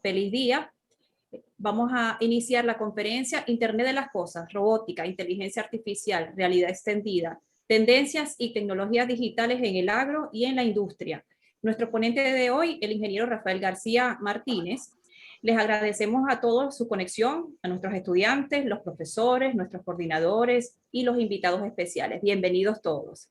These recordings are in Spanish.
Feliz día. Vamos a iniciar la conferencia Internet de las Cosas, Robótica, Inteligencia Artificial, Realidad Extendida, Tendencias y Tecnologías Digitales en el Agro y en la Industria. Nuestro ponente de hoy, el ingeniero Rafael García Martínez. Les agradecemos a todos su conexión, a nuestros estudiantes, los profesores, nuestros coordinadores y los invitados especiales. Bienvenidos todos.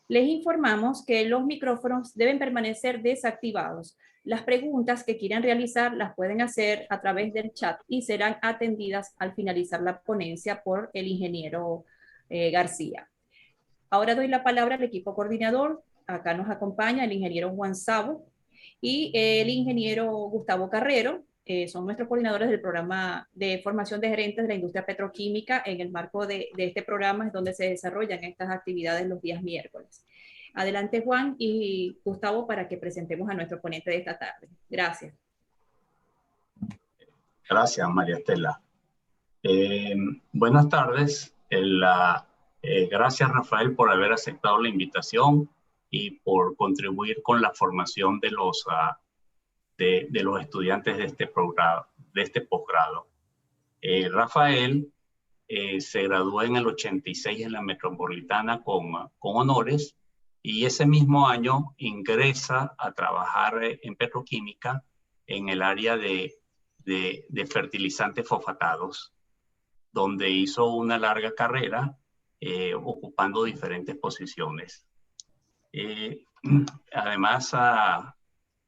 Les informamos que los micrófonos deben permanecer desactivados. Las preguntas que quieran realizar las pueden hacer a través del chat y serán atendidas al finalizar la ponencia por el ingeniero García. Ahora doy la palabra al equipo coordinador. Acá nos acompaña el ingeniero Juan Sabo y el ingeniero Gustavo Carrero. Son nuestros coordinadores del programa de formación de gerentes de la industria petroquímica. En el marco de este programa es donde se desarrollan estas actividades los días miércoles. Adelante, Juan y Gustavo, para que presentemos a nuestro ponente de esta tarde. Gracias. Gracias, María Estela. Buenas tardes. Gracias, Rafael, por haber aceptado la invitación y por contribuir con la formación de los estudiantes de este programa, de este posgrado. Rafael se graduó en el 86 en la Metropolitana con honores, y ese mismo año ingresa a trabajar en petroquímica en el área de fertilizantes fosfatados, donde hizo una larga carrera ocupando diferentes posiciones. Además,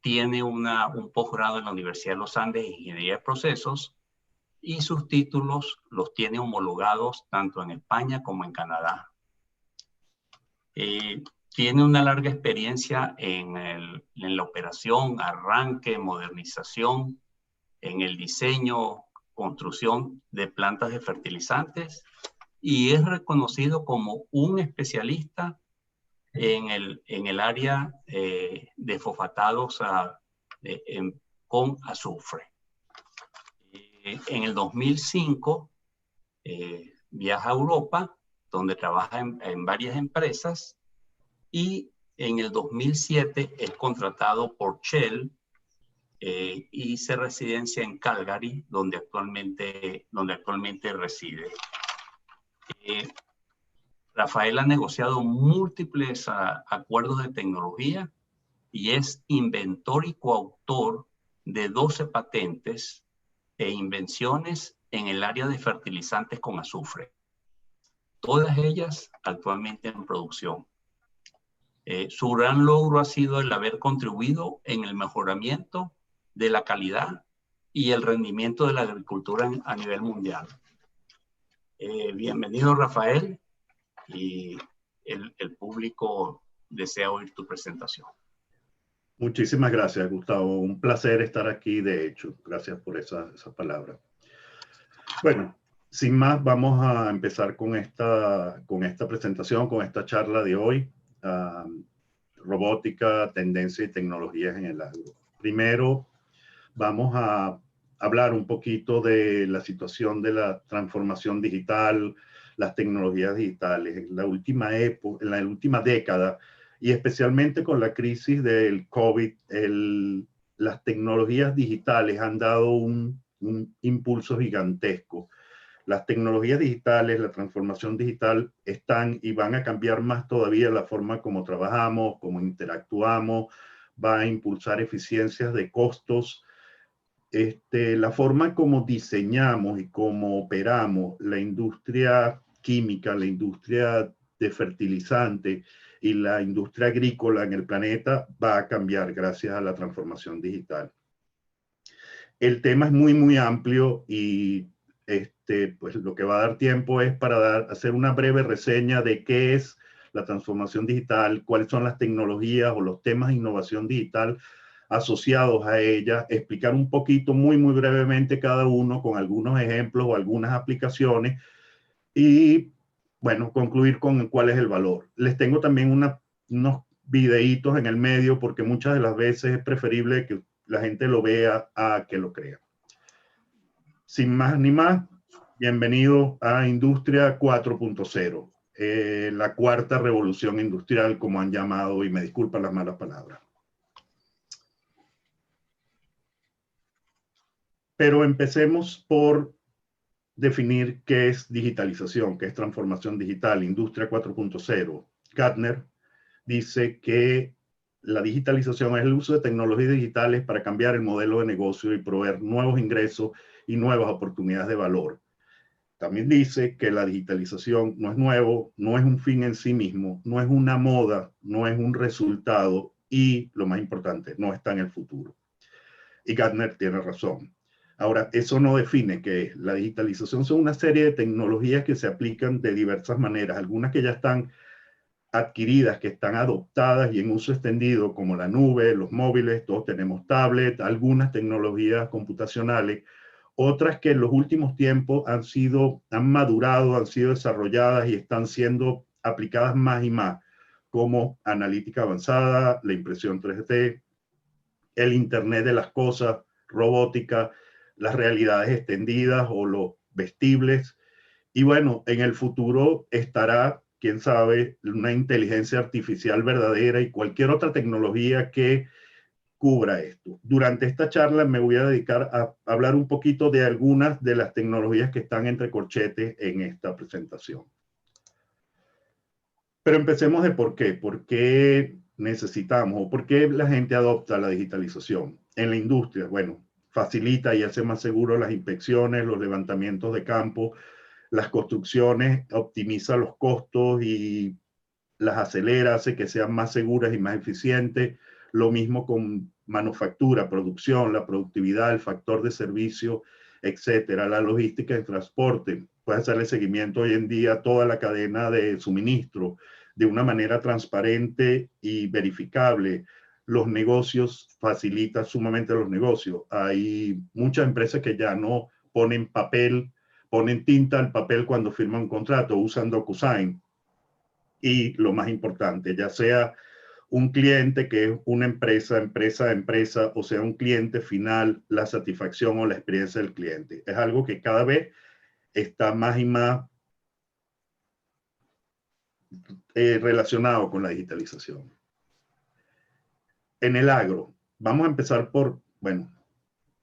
tiene un posgrado en la Universidad de los Andes en Ingeniería de Procesos, y sus títulos los tiene homologados tanto en España como en Canadá. Tiene una larga experiencia en la operación, arranque, modernización, en el diseño, construcción de plantas de fertilizantes, y es reconocido como un especialista en el área de fosfatados con azufre. En el 2005 viaja a Europa, donde trabaja en varias empresas, y en el 2007 es contratado por Shell y se residencia en Calgary, donde actualmente reside. Rafael ha negociado múltiples acuerdos de tecnología y es inventor y coautor de 12 patentes e invenciones en el área de fertilizantes con azufre, todas ellas actualmente en producción. Su gran logro ha sido el haber contribuido en el mejoramiento de la calidad y el rendimiento de la agricultura a nivel mundial. Bienvenido, Rafael, y el público desea oír tu presentación. Muchísimas gracias, Gustavo. Un placer estar aquí, de hecho. Gracias por esa palabra. Bueno, sin más, vamos a empezar con esta presentación, con esta charla de hoy. Robótica, tendencia y tecnologías en el agro. Primero, vamos a hablar un poquito de la situación de la transformación digital, las tecnologías digitales. En la última década, y especialmente con la crisis del COVID, las tecnologías digitales han dado un impulso gigantesco. Las tecnologías digitales, la transformación digital están y van a cambiar más todavía la forma como trabajamos, como interactuamos, va a impulsar eficiencias de costos. La forma como diseñamos y como operamos la industria química, la industria de fertilizante y la industria agrícola en el planeta va a cambiar gracias a la transformación digital. El tema es muy, muy amplio y pues lo que va a dar tiempo es para hacer una breve reseña de qué es la transformación digital, cuáles son las tecnologías o los temas de innovación digital asociados a ella, explicar un poquito, muy, muy brevemente cada uno con algunos ejemplos o algunas aplicaciones y, bueno, concluir con cuál es el valor. Les tengo también unos videitos en el medio porque muchas de las veces es preferible que la gente lo vea a que lo crea. Sin más ni más, bienvenido a Industria 4.0, la cuarta revolución industrial, como han llamado, y me disculpan las malas palabras. Pero empecemos por definir qué es digitalización, qué es transformación digital, industria 4.0. Gartner dice que la digitalización es el uso de tecnologías digitales para cambiar el modelo de negocio y proveer nuevos ingresos y nuevas oportunidades de valor. También dice que la digitalización no es nuevo, no es un fin en sí mismo, no es una moda, no es un resultado y, lo más importante, no está en el futuro. Y Gartner tiene razón. Ahora, eso no define qué es. La digitalización son una serie de tecnologías que se aplican de diversas maneras, algunas que ya están adquiridas, que están adoptadas y en uso extendido, como la nube, los móviles, todos tenemos tablets, algunas tecnologías computacionales, otras que en los últimos tiempos han madurado, han sido desarrolladas y están siendo aplicadas más y más, como analítica avanzada, la impresión 3D, el Internet de las cosas, robótica, las realidades extendidas o los vestibles. Y bueno, en el futuro estará, quién sabe, una inteligencia artificial verdadera y cualquier otra tecnología que cubra esto. Durante esta charla me voy a dedicar a hablar un poquito de algunas de las tecnologías que están entre corchetes en esta presentación. Pero empecemos de por qué. ¿Por qué necesitamos o por qué la gente adopta la digitalización? En la industria, bueno, facilita y hace más seguro las inspecciones, los levantamientos de campo, las construcciones, optimiza los costos y las acelera, hace que sean más seguras y más eficientes. Lo mismo con manufactura, producción, la productividad, el factor de servicio, etcétera, la logística y transporte. Puede hacerle seguimiento hoy en día a toda la cadena de suministro de una manera transparente y verificable. Los negocios, facilita sumamente los negocios. Hay muchas empresas que ya no ponen papel, ponen tinta al papel cuando firman un contrato, usan DocuSign. Y lo más importante, ya sea un cliente que es una empresa, o sea, un cliente final, la satisfacción o la experiencia del cliente. Es algo que cada vez está más y más relacionado con la digitalización. En el agro, vamos a empezar por, bueno,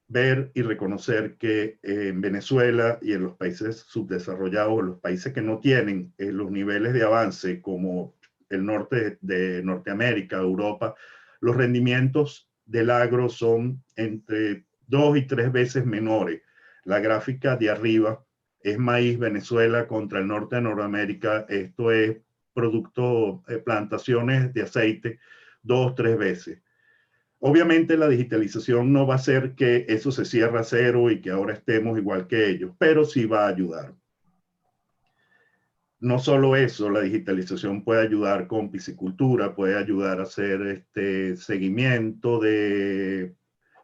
ver y reconocer que en Venezuela y en los países subdesarrollados, los países que no tienen los niveles de avance como el norte de Norteamérica, Europa, los rendimientos del agro son entre 2 y 3 veces menores. La gráfica de arriba es maíz Venezuela contra el norte de Norteamérica. Esto es producto, plantaciones de aceite, 2 o 3 veces. Obviamente la digitalización no va a hacer que eso se cierre a cero y que ahora estemos igual que ellos, pero sí va a ayudar. No solo eso, la digitalización puede ayudar con piscicultura, puede ayudar a hacer seguimiento de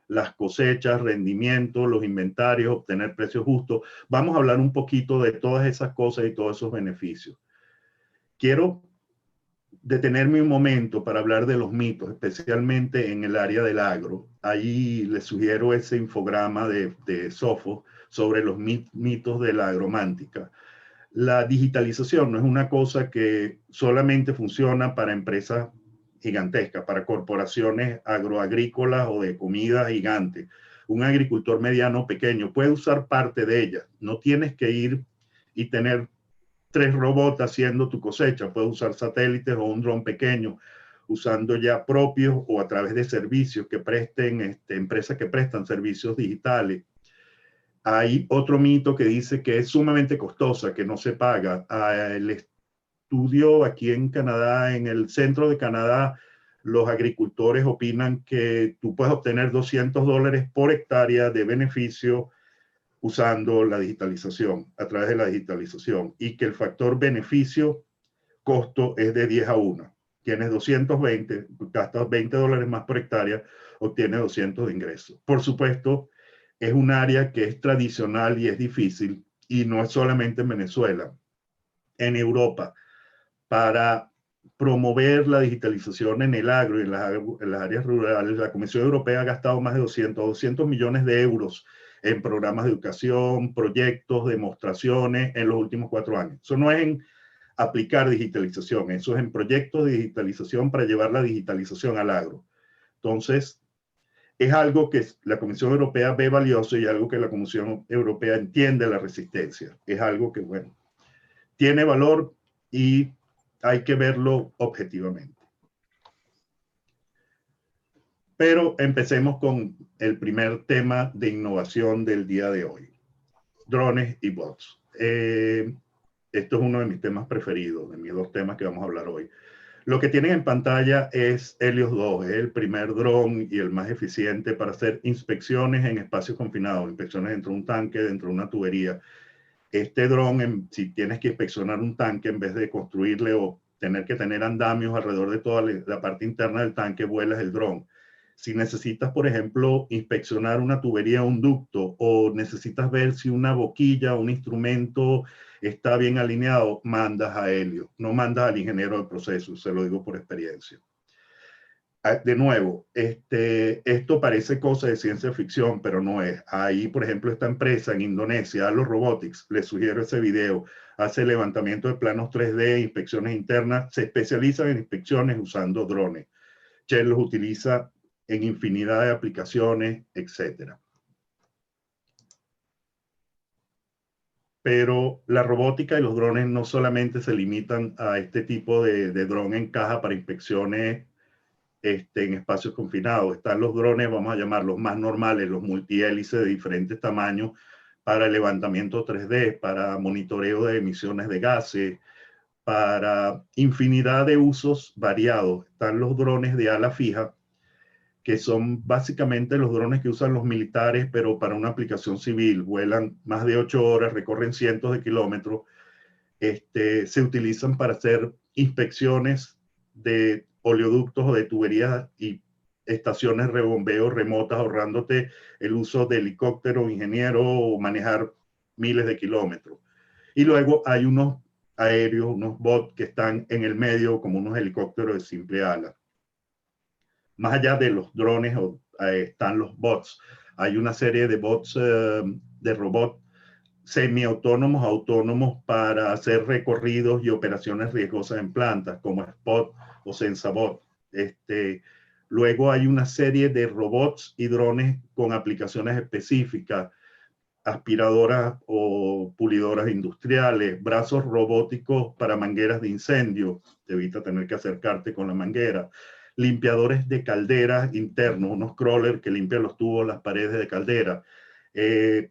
las cosechas, rendimiento, los inventarios, obtener precios justos. Vamos a hablar un poquito de todas esas cosas y todos esos beneficios. Quiero detenerme un momento para hablar de los mitos, especialmente en el área del agro. Ahí les sugiero ese infograma de Sofos sobre los mitos de la agromántica. La digitalización no es una cosa que solamente funciona para empresas gigantescas, para corporaciones agroagrícolas o de comida gigantes. Un agricultor mediano pequeño puede usar parte de ella. No tienes que ir y tener 3 robots haciendo tu cosecha. Puedes usar satélites o un dron pequeño, usando ya propios o a través de servicios que presten, empresas que prestan servicios digitales. Hay otro mito que dice que es sumamente costosa, que no se paga. El estudio aquí en Canadá, en el centro de Canadá, los agricultores opinan que tú puedes obtener $200 por hectárea de beneficio usando la digitalización, a través de la digitalización, y que el factor beneficio-costo es de 10:1. Tienes 220, gastas $20 más por hectárea, obtienes 200 de ingresos. Por supuesto, es un área que es tradicional y es difícil, y no es solamente en Venezuela. En Europa, para promover la digitalización en el agro y en las áreas rurales, la Comisión Europea ha gastado más de 200 millones de euros en programas de educación, proyectos, demostraciones en los últimos 4 años. Eso no es en aplicar digitalización, eso es en proyectos de digitalización para llevar la digitalización al agro. Entonces, es algo que la Comisión Europea ve valioso y algo que la Comisión Europea entiende la resistencia. Es algo que, bueno, tiene valor y hay que verlo objetivamente. Pero empecemos con el primer tema de innovación del día de hoy. Drones y bots. Esto es uno de mis temas preferidos, de mis 2 temas que vamos a hablar hoy. Lo que tienen en pantalla es Helios 2, es el primer dron y el más eficiente para hacer inspecciones en espacios confinados, inspecciones dentro de un tanque, dentro de una tubería. Este dron, si tienes que inspeccionar un tanque, en vez de construirle o tener que tener andamios alrededor de toda la parte interna del tanque, vuelas el dron. Si necesitas, por ejemplo, inspeccionar una tubería o un ducto, o necesitas ver si una boquilla o un instrumento está bien alineado, mandas a Helio, no mandas al ingeniero del proceso, se lo digo por experiencia. De nuevo, esto parece cosa de ciencia ficción, pero no es. Ahí, por ejemplo, esta empresa en Indonesia, Allo Robotics, les sugiero ese video, hace levantamiento de planos 3D, inspecciones internas, se especializan en inspecciones usando drones. Shell los utiliza en infinidad de aplicaciones, etc. Pero la robótica y los drones no solamente se limitan a este tipo de dron en caja para inspecciones en espacios confinados. Están los drones, vamos a llamarlos más normales, los multihélices de diferentes tamaños para el levantamiento 3D, para monitoreo de emisiones de gases, para infinidad de usos variados. Están los drones de ala fija, que son básicamente los drones que usan los militares, pero para una aplicación civil. Vuelan más de 8 horas, recorren cientos de kilómetros. Se utilizan para hacer inspecciones de oleoductos o de tuberías y estaciones de bombeo remotas, ahorrándote el uso de helicóptero, ingeniero o manejar miles de kilómetros. Y luego hay unos aéreos, unos bots que están en el medio como unos helicópteros de simple ala. Más allá de los drones están los bots. Hay una serie de bots de robots semiautónomos, autónomos para hacer recorridos y operaciones riesgosas en plantas, como Spot o Sensabot. Luego hay una serie de robots y drones con aplicaciones específicas, aspiradoras o pulidoras industriales, brazos robóticos para mangueras de incendio, te evita tener que acercarte con la manguera, limpiadores de calderas internos, unos crawlers que limpian los tubos, las paredes de caldera,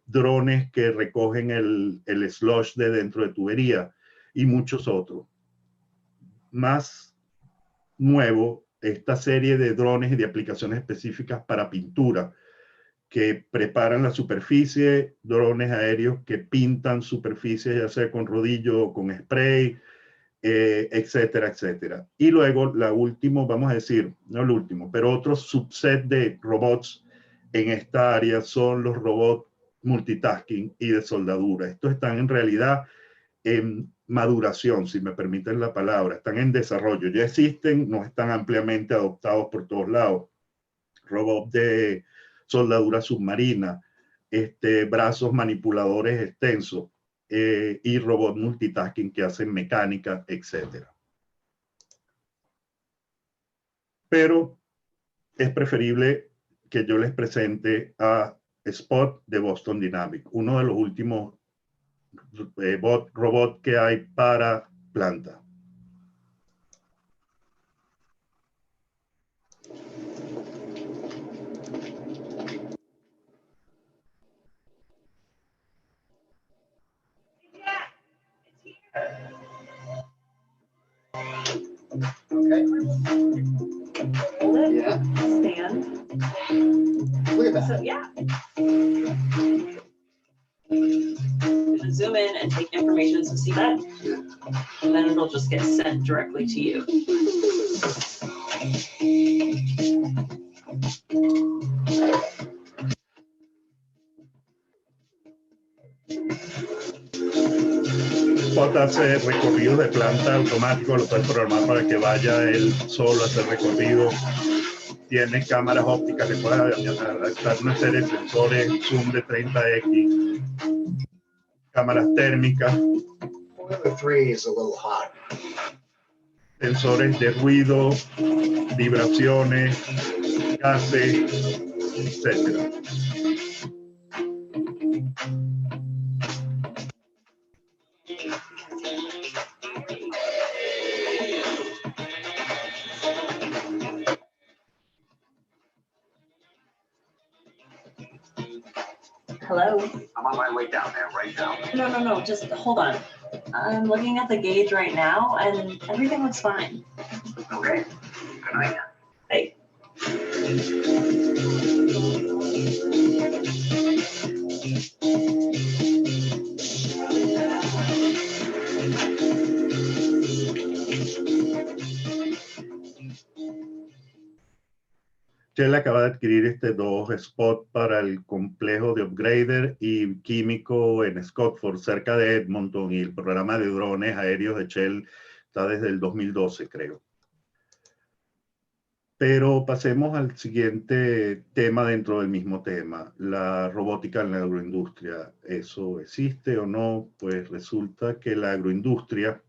drones que recogen el slush de dentro de tubería y muchos otros. Más nuevo, esta serie de drones y de aplicaciones específicas para pintura que preparan la superficie, drones aéreos que pintan superficies ya sea con rodillo o con spray, etcétera, etcétera. Y luego la última, vamos a decir, no el último, pero otro subset de robots en esta área son los robots multitasking y de soldadura. Estos están en realidad en maduración, si me permiten la palabra, están en desarrollo, ya existen, no están ampliamente adoptados por todos lados. Robots de soldadura submarina, brazos manipuladores extensos y robots multitasking que hacen mecánica, etc. Pero es preferible que yo les presente a Spot de Boston Dynamics, uno de los últimos robots que hay para planta. Okay. Yeah. Stand. Look at that. So yeah. Zoom in and take information, so see that? And then it'll just get sent directly to you. Spot hace recorridos de planta automático, lo puedes programar para que vaya él solo a hacer recorrido. Tiene cámaras ópticas, le puedes adaptar una serie de sensores, zoom de 30x, cámaras térmicas, sensores de ruido, vibraciones, gases, etcétera. Hello? I'm on my way down there right now. No, just hold on. I'm looking at the gauge right now and everything looks fine. Okay. Good night. Hey. Shell acaba de adquirir dos spots para el complejo de Upgrader y químico en Scotford, cerca de Edmonton, y el programa de drones aéreos de Shell está desde el 2012, creo. Pero pasemos al siguiente tema dentro del mismo tema, la robótica en la agroindustria. ¿Eso existe o no? Pues resulta que la agroindustria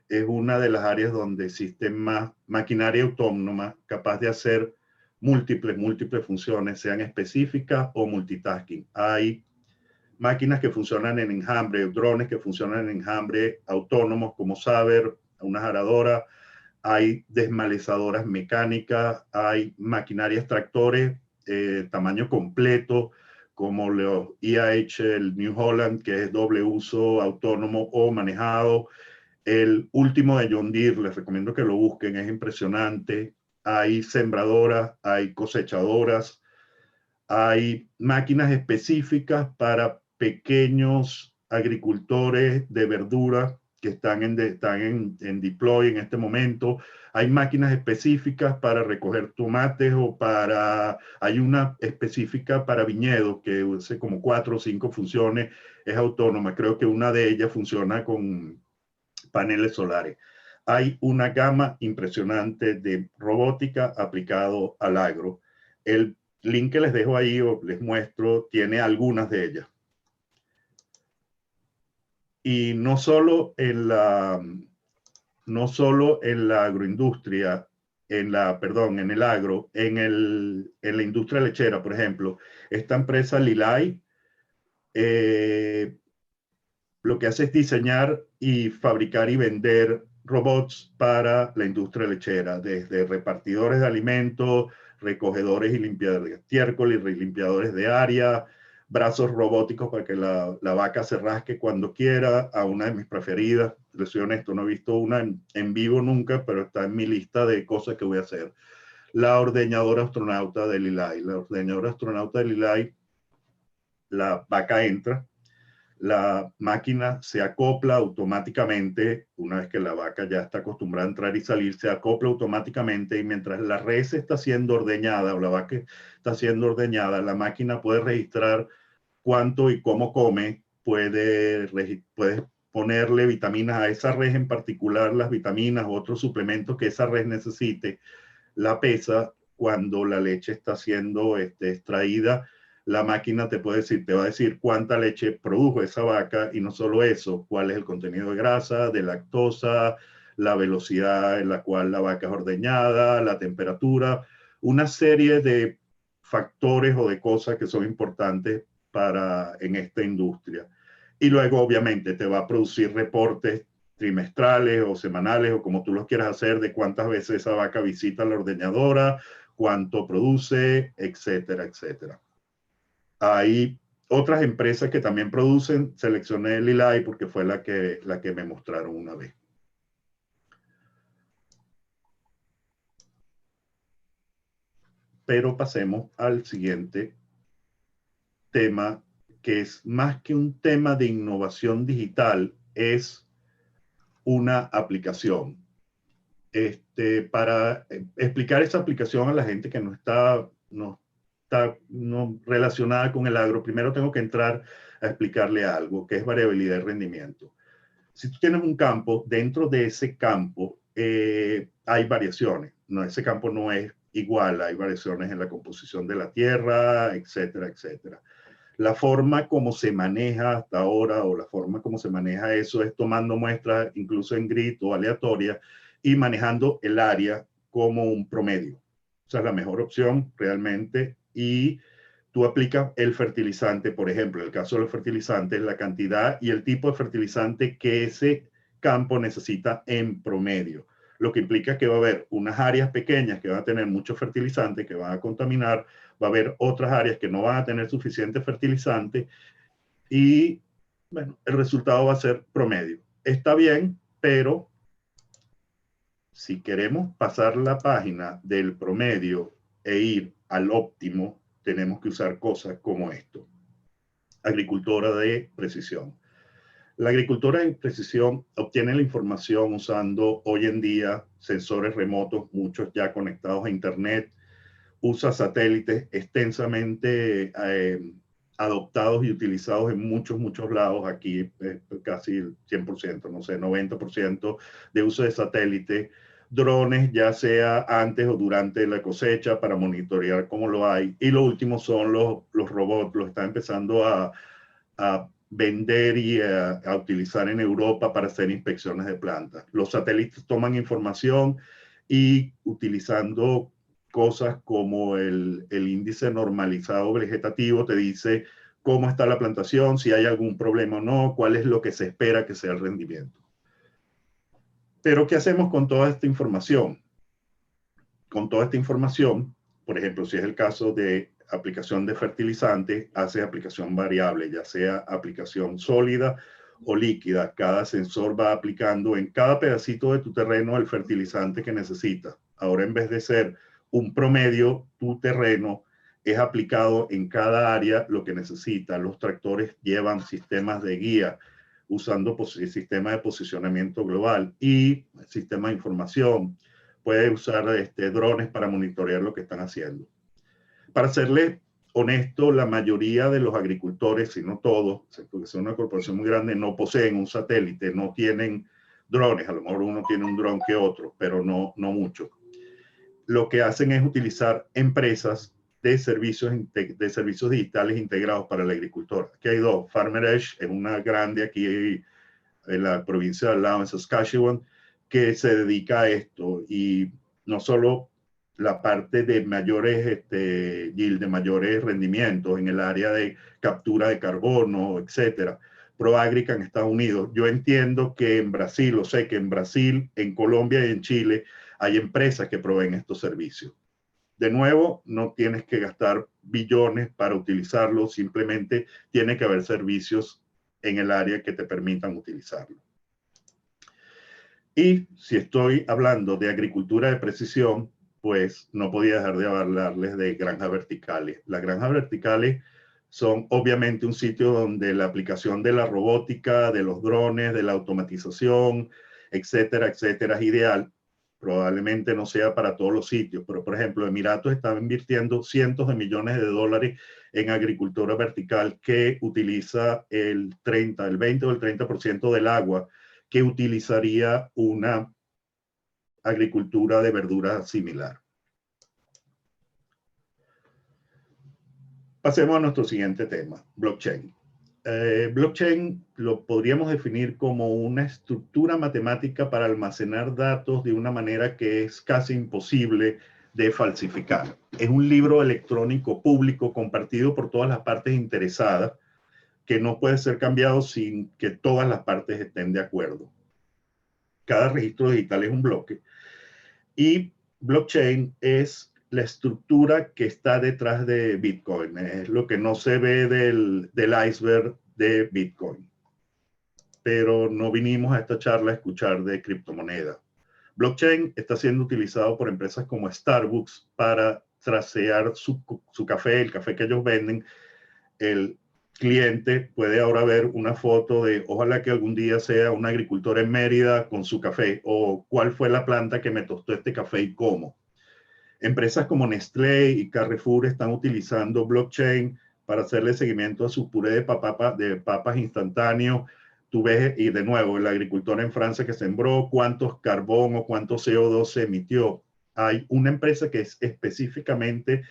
es una de las áreas donde existe más maquinaria autónoma capaz de hacer múltiples funciones, sean específicas o multitasking. Hay máquinas que funcionan en enjambre, drones que funcionan en enjambre autónomos como Saber, unas aradoras, hay desmalezadoras mecánicas, hay maquinarias tractores tamaño completo, como los IAH, el New Holland, que es doble uso, autónomo o manejado. El último de John Deere, les recomiendo que lo busquen, es impresionante. Hay sembradoras, hay cosechadoras, hay máquinas específicas para pequeños agricultores de verdura que están en deploy en este momento. Hay máquinas específicas para recoger tomates hay una específica para viñedos que hace como 4 o 5 funciones, es autónoma. Creo que una de ellas funciona con paneles solares. Hay una gama impresionante de robótica aplicado al agro. El link que les dejo ahí o les muestro tiene algunas de ellas. Y no solo en la agroindustria, en el agro, en la industria lechera, por ejemplo, esta empresa Lilay, lo que hace es diseñar y fabricar y vender robots para la industria lechera, desde repartidores de alimentos, recogedores y limpiadores de estiércol y limpiadores de área, brazos robóticos para que la vaca se rasque cuando quiera, a una de mis preferidas. Les soy honesto, no he visto una en vivo nunca, pero está en mi lista de cosas que voy a hacer. La ordeñadora astronauta de Lilay. La ordeñadora astronauta de Lilay, la vaca entra, la máquina se acopla automáticamente, una vez que la vaca ya está acostumbrada a entrar y salir, se acopla automáticamente, y mientras la res está siendo ordeñada o la vaca está siendo ordeñada, la máquina puede registrar cuánto y cómo come, puede ponerle vitaminas a esa res en particular, las vitaminas u otros suplementos que esa res necesite, la pesa cuando la leche está siendo extraída. La máquina te va a decir cuánta leche produjo esa vaca, y no solo eso, cuál es el contenido de grasa, de lactosa, la velocidad en la cual la vaca es ordeñada, la temperatura, una serie de factores o de cosas que son importantes en esta industria. Y luego obviamente te va a producir reportes trimestrales o semanales o como tú los quieras hacer, de cuántas veces esa vaca visita la ordeñadora, cuánto produce, etcétera, etcétera. Hay otras empresas que también producen. Seleccioné Lilay porque fue la que me mostraron una vez. Pero pasemos al siguiente tema, que es más que un tema de innovación digital, es una aplicación. Para explicar esa aplicación a la gente que no está relacionada con el agro, primero tengo que entrar a explicarle algo, que es variabilidad de rendimiento. Si tú tienes un campo, dentro de ese campo hay variaciones. Ese campo no es igual, hay variaciones en la composición de la tierra, etcétera, etcétera. La forma como se maneja hasta ahora, o la forma como se maneja eso, es tomando muestras incluso en grid o aleatorias y manejando el área como un promedio. Esa es la mejor opción realmente, y tú aplicas el fertilizante, por ejemplo, en el caso de los fertilizantes, la cantidad y el tipo de fertilizante que ese campo necesita en promedio, lo que implica que va a haber unas áreas pequeñas que van a tener mucho fertilizante, que van a contaminar, va a haber otras áreas que no van a tener suficiente fertilizante y, bueno, el resultado va a ser promedio. Está bien, pero si queremos pasar la página del promedio e ir al óptimo, tenemos que usar cosas como esto. Agricultura de precisión. La agricultura de precisión obtiene la información usando hoy en día sensores remotos, muchos ya conectados a Internet, usa satélites extensamente adoptados y utilizados en muchos lados. Aquí casi el 100%, no sé, 90% de uso de satélite. Drones, ya sea antes o durante la cosecha, para monitorear cómo lo hay. Y lo último son los robots, los están empezando a vender y a utilizar en Europa para hacer inspecciones de plantas. Los satélites toman información y utilizando cosas como el índice normalizado vegetativo, te dice cómo está la plantación, si hay algún problema o no, cuál es lo que se espera que sea el rendimiento. Pero, ¿qué hacemos con toda esta información? Con toda esta información, por ejemplo, si es el caso de aplicación de fertilizante, hace aplicación variable, ya sea aplicación sólida o líquida. Cada sensor va aplicando en cada pedacito de tu terreno el fertilizante que necesita. Ahora, en vez de ser un promedio, tu terreno es aplicado en cada área lo que necesita. Los tractores llevan sistemas de guía usando sistema de posicionamiento global y sistema de información. Puede usar drones para monitorear lo que están haciendo. Para serle honesto, la mayoría de los agricultores, si no todos, porque son una corporación muy grande, no poseen un satélite, no tienen drones. A lo mejor uno tiene un dron que otro, pero no mucho. Lo que hacen es utilizar empresas de servicios digitales integrados para el agricultor. Aquí hay dos. Farmer Edge es una grande aquí en la provincia de al lado, en Saskatchewan, que se dedica a esto, y no solo la parte de mayores yield, de mayores rendimientos en el área de captura de carbono, etcétera. ProAgrica en Estados Unidos. Yo entiendo que en Brasil, o sé que en Brasil, en Colombia y en Chile hay empresas que proveen estos servicios. De nuevo, no tienes que gastar billones para utilizarlo, simplemente tiene que haber servicios en el área que te permitan utilizarlo. Y si estoy hablando de agricultura de precisión, pues no podía dejar de hablarles de granjas verticales. Las granjas verticales son obviamente un sitio donde la aplicación de la robótica, de los drones, de la automatización, etcétera, etcétera, es ideal. Probablemente no sea para todos los sitios, pero por ejemplo, Emiratos estaba invirtiendo cientos de millones de dólares en agricultura vertical que utiliza el 20 o el 30% del agua que utilizaría una agricultura de verduras similar. Pasemos a nuestro siguiente tema, blockchain. Blockchain lo podríamos definir como una estructura matemática para almacenar datos de una manera que es casi imposible de falsificar. Es un libro electrónico público compartido por todas las partes interesadas que no puede ser cambiado sin que todas las partes estén de acuerdo. Cada registro digital es un bloque y blockchain es la estructura que está detrás de Bitcoin. Es lo que no se ve del iceberg de Bitcoin. Pero no vinimos a esta charla a escuchar de criptomonedas. Blockchain está siendo utilizado por empresas como Starbucks para tracear su café, el café que ellos venden. El cliente puede ahora ver una foto de, ojalá que algún día sea un agricultor en Mérida con su café, o cuál fue la planta que me tostó este café y cómo. Empresas como Nestlé y Carrefour están utilizando blockchain para hacerle seguimiento a su puré de papas instantáneo. Tú ves, y de nuevo, el agricultor en Francia que sembró, cuántos carbón o cuántos CO2 se emitió. Hay una empresa que es específicamente,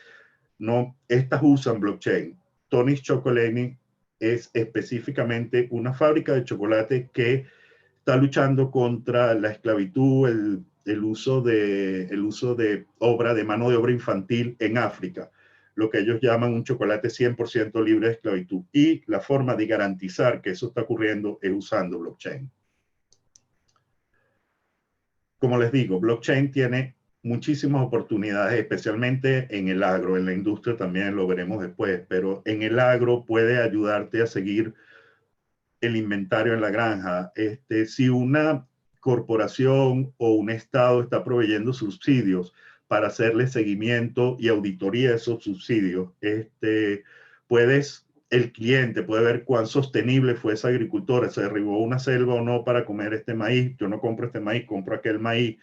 no, estas usan blockchain. Tony's Chocolate es específicamente una fábrica de chocolate que está luchando contra la esclavitud, el uso de mano de obra infantil en África. lo que ellos llaman un chocolate 100% libre de esclavitud. Y la forma de garantizar que eso está ocurriendo es usando blockchain. Como les digo, blockchain tiene muchísimas oportunidades, especialmente en el agro, en la industria también lo veremos después, pero en el agro puede ayudarte a seguir el inventario en la granja. Si una corporación o un estado está proveyendo subsidios para hacerle seguimiento y auditoría de esos subsidios, el cliente puede ver cuán sostenible fue esa agricultora, se derribó una selva o no para comer este maíz, yo no compro este maíz, compro aquel maíz.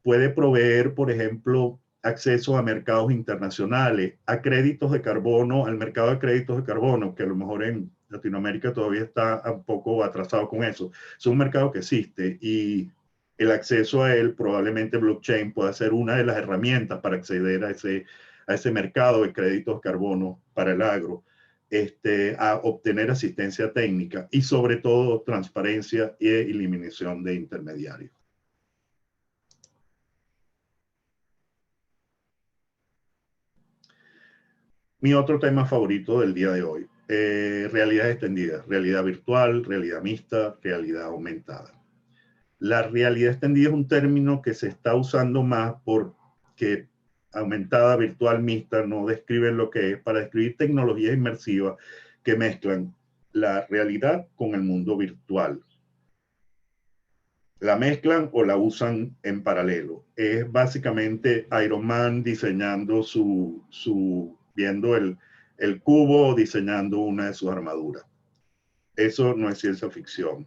Puede proveer, por ejemplo, acceso a mercados internacionales, a créditos de carbono, al mercado de créditos de carbono, que a lo mejor en Latinoamérica todavía está un poco atrasado con eso. Es un mercado que existe y el acceso a él, probablemente blockchain pueda ser una de las herramientas para acceder a ese mercado de créditos de carbono para el agro, a obtener asistencia técnica y sobre todo transparencia y eliminación de intermediarios. Mi otro tema favorito del día de hoy, realidad extendida, realidad virtual, realidad mixta, realidad aumentada. La realidad extendida es un término que se está usando más porque aumentada, virtual, mixta no describen lo que es, para describir tecnologías inmersivas que mezclan la realidad con el mundo virtual. La mezclan o la usan en paralelo. Es básicamente Iron Man diseñando viendo el cubo, diseñando una de sus armaduras. Eso no es ciencia ficción.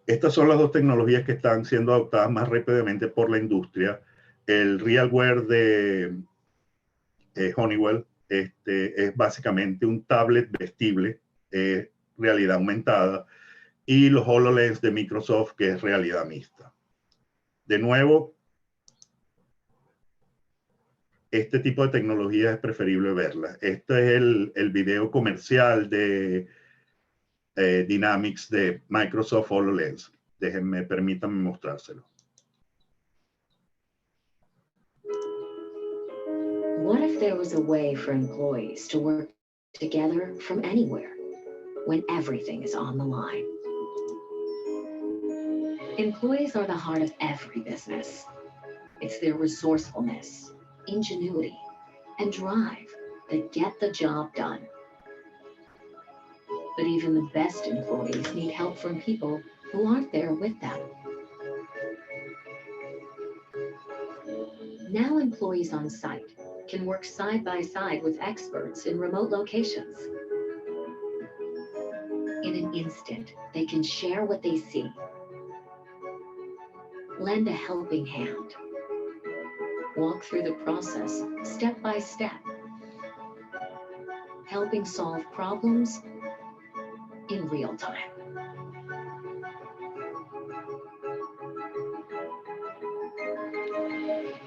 Estas son las dos tecnologías que están siendo adoptadas más rápidamente por la industria. El RealWear de Honeywell es básicamente un tablet vestible, realidad aumentada, y los HoloLens de Microsoft, que es realidad mixta. De nuevo, este tipo de tecnología es preferible verla. Este es el video comercial de Dynamics de Microsoft HoloLens. Permítanme mostrárselo. What if there was a way for employees to work together from anywhere when everything is on the line? Employees are the heart of every business. It's their resourcefulness, ingenuity, and drive that get the job done. But even the best employees need help from people who aren't there with them. Now employees on site can work side by side with experts in remote locations. In an instant, they can share what they see, lend a helping hand, walk through the process step by step, helping solve problems in real time.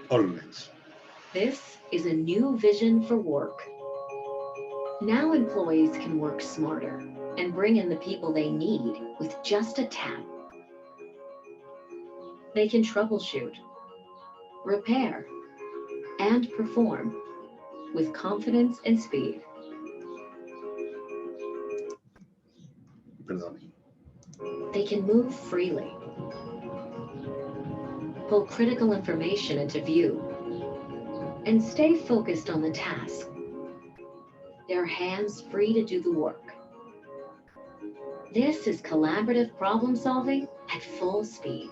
HoloLens. This is a new vision for work. Now employees can work smarter and bring in the people they need with just a tap. They can troubleshoot, repair, and perform with confidence and speed. Perdón. They can move freely, pull critical information into view, and stay focused on the task. Their hands free to do the work. This is collaborative problem solving at full speed.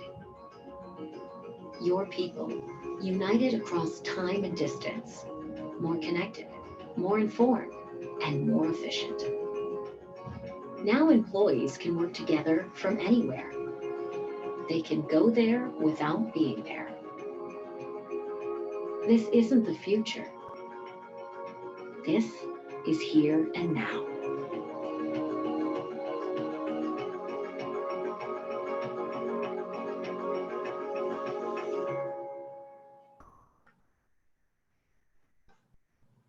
Your people, united across time and distance, more connected, more informed, and more efficient. Now employees can work together from anywhere. They can go there without being there. This isn't the future. This is here and now.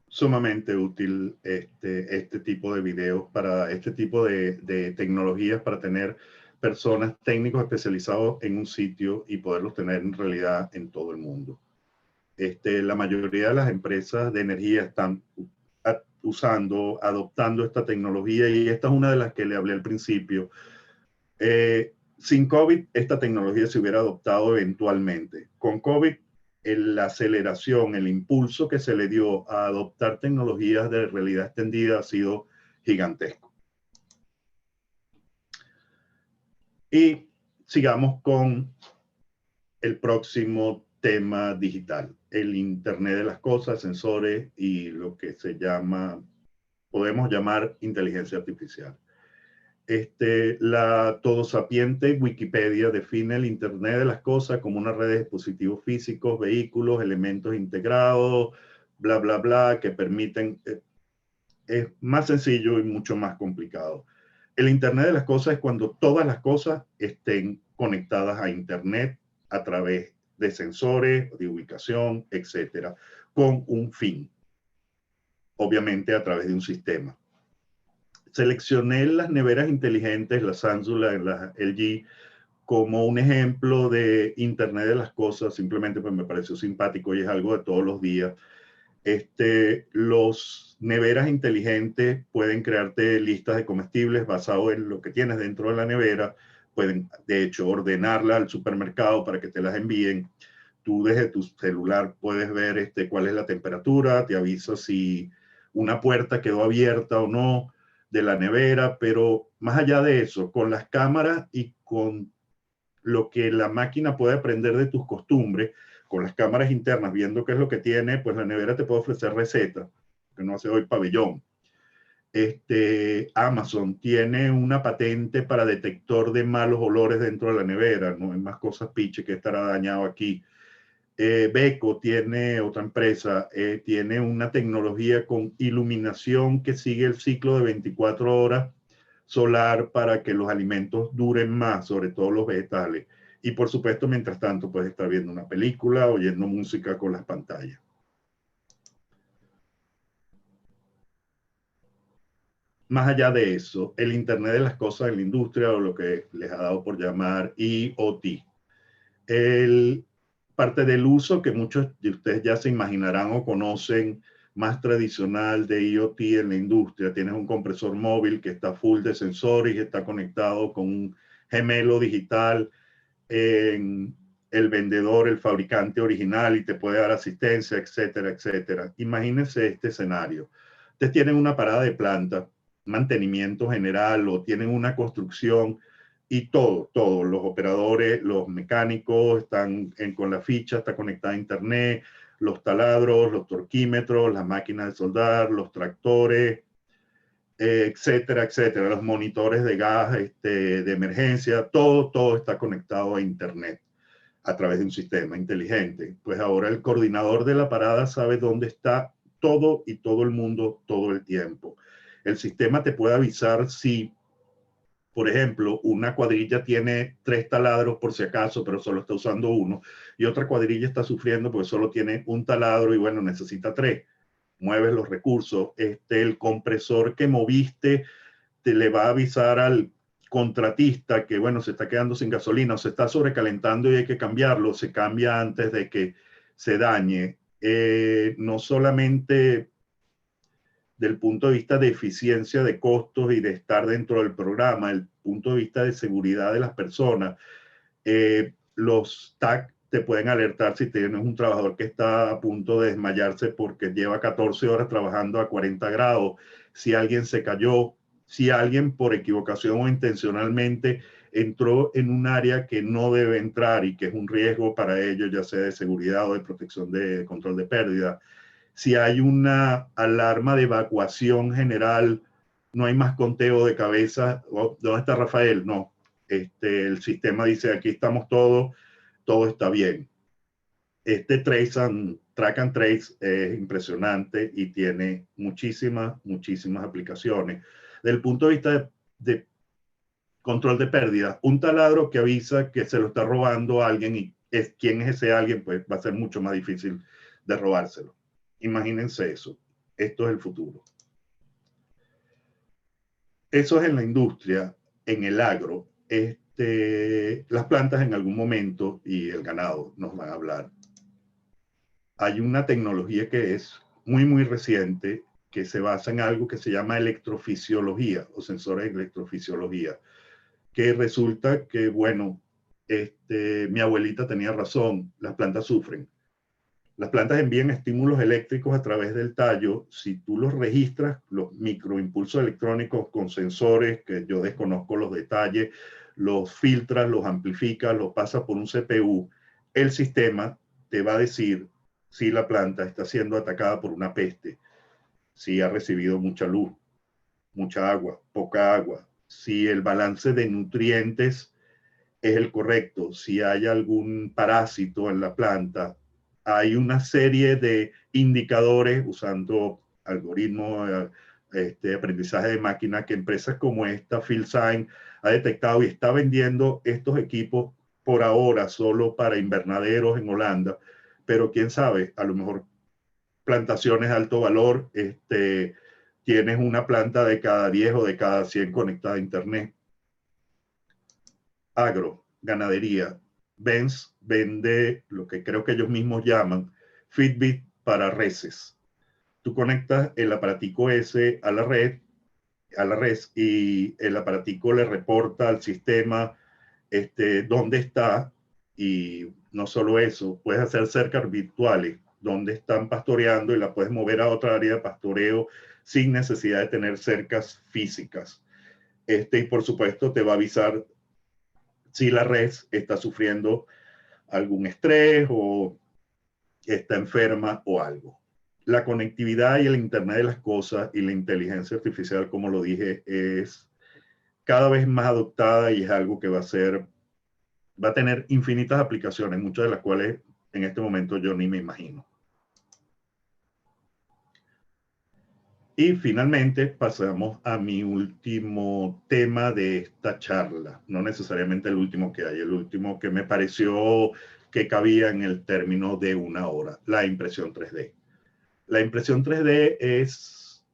Sumamente útil este tipo de videos para este tipo de tecnologías para tener personas técnicos especializados en un sitio y poderlos tener en realidad en todo el mundo. La mayoría de las empresas de energía están adoptando esta tecnología, y esta es una de las que le hablé al principio. Sin COVID, esta tecnología se hubiera adoptado eventualmente. Con COVID, la aceleración, el impulso que se le dio a adoptar tecnologías de realidad extendida ha sido gigantesco. Y sigamos con el próximo tema digital, el Internet de las cosas, sensores y lo que podemos llamar inteligencia artificial. La todosapiente Wikipedia define el Internet de las cosas como una red de dispositivos físicos, vehículos, elementos integrados, bla, bla, bla, que permiten... es más sencillo y mucho más complicado. El Internet de las cosas es cuando todas las cosas estén conectadas a Internet a través de sensores, de ubicación, etcétera, con un fin, obviamente a través de un sistema. Seleccioné las neveras inteligentes, la Samsung, la LG, como un ejemplo de Internet de las cosas, simplemente pues me pareció simpático y es algo de todos los días. Los neveras inteligentes pueden crearte listas de comestibles basado en lo que tienes dentro de la nevera. Pueden, de hecho, ordenarla al supermercado para que te las envíen. Tú desde tu celular puedes ver cuál es la temperatura, te avisa si una puerta quedó abierta o no de la nevera, pero más allá de eso, con las cámaras y con lo que la máquina puede aprender de tus costumbres, con las cámaras internas, viendo qué es lo que tiene, pues la nevera te puede ofrecer recetas, que no hace hoy pabellón. Amazon tiene una patente para detector de malos olores dentro de la nevera, no hay más cosas piche que estará dañado aquí. Beko tiene, otra empresa, tiene una tecnología con iluminación que sigue el ciclo de 24 horas solar para que los alimentos duren más, sobre todo los vegetales. Y por supuesto, mientras tanto, puedes estar viendo una película, oyendo música con las pantallas. Más allá de eso, el Internet de las cosas en la industria, o lo que les ha dado por llamar IoT. Parte del uso que muchos de ustedes ya se imaginarán o conocen más tradicional de IoT en la industria. Tienes un compresor móvil que está full de sensores y está conectado con un gemelo digital en el vendedor, el fabricante original, y te puede dar asistencia, etcétera, etcétera. Imagínense este escenario. Ustedes tienen una parada de planta, mantenimiento general, o tienen una construcción, y todos los operadores, los mecánicos están con la ficha, está conectada a internet, los taladros, los torquímetros, las máquinas de soldar, los tractores, etcétera, etcétera, los monitores de gas de emergencia, todo está conectado a internet a través de un sistema inteligente. Pues ahora el coordinador de la parada sabe dónde está todo y todo el mundo todo el tiempo. El sistema te puede avisar si, por ejemplo, una cuadrilla tiene 3 taladros por si acaso, pero solo está usando uno, y otra cuadrilla está sufriendo porque solo tiene un taladro y bueno, necesita 3. Mueves los recursos. El compresor que moviste te le va a avisar al contratista que bueno, se está quedando sin gasolina o se está sobrecalentando y hay que cambiarlo. Se cambia antes de que se dañe. No solamente del punto de vista de eficiencia de costos y de estar dentro del programa, el punto de vista de seguridad de las personas, los TAC te pueden alertar si tienes un trabajador que está a punto de desmayarse porque lleva 14 horas trabajando a 40 grados, si alguien se cayó, si alguien por equivocación o intencionalmente entró en un área que no debe entrar y que es un riesgo para ellos, ya sea de seguridad o de protección de control de pérdida. Si hay una alarma de evacuación general, no hay más conteo de cabezas. ¿Dónde está Rafael? No. El sistema dice, aquí estamos todos, todo está bien. Track and Trace es impresionante y tiene muchísimas aplicaciones. Desde el punto de vista de control de pérdida, un taladro que avisa que se lo está robando a alguien y quién es ese alguien, pues va a ser mucho más difícil de robárselo. Imagínense eso. Esto es el futuro. Eso es en la industria, en el agro. Las plantas en algún momento y el ganado nos van a hablar. hay una tecnología que es muy reciente, que se basa en algo que se llama electrofisiología o sensores de electrofisiología, que resulta que, bueno, mi abuelita tenía razón, las plantas sufren. Las plantas envían estímulos eléctricos a través del tallo. Si tú los registras, los microimpulsos electrónicos con sensores, que yo desconozco los detalles, los filtras, los amplificas, los pasas por un CPU, el sistema te va a decir si la planta está siendo atacada por una peste, si ha recibido mucha luz, mucha agua, poca agua, si el balance de nutrientes es el correcto, si hay algún parásito en la planta. Hay una serie de indicadores usando algoritmos, aprendizaje de máquina, que empresas como esta, FieldSign, ha detectado y está vendiendo estos equipos por ahora solo para invernaderos en Holanda, pero quién sabe, a lo mejor plantaciones de alto valor, tienes una planta de cada 10 o de cada 100 conectada a internet. Agro, ganadería. Benz vende lo que creo que ellos mismos llaman Fitbit para reses. Tú conectas el aparatico ese a la red, y el aparatico le reporta al sistema dónde está, y no solo eso, puedes hacer cercas virtuales donde están pastoreando y la puedes mover a otra área de pastoreo sin necesidad de tener cercas físicas. Y por supuesto te va a avisar si la res está sufriendo algún estrés o está enferma o algo. La conectividad y el Internet de las cosas y la inteligencia artificial, como lo dije, es cada vez más adoptada y es algo que va a tener infinitas aplicaciones, muchas de las cuales en este momento yo ni me imagino. Y finalmente pasamos a mi último tema de esta charla, no necesariamente el último que hay, el último que me pareció que cabía en el término de una hora, la impresión 3D. La impresión 3D es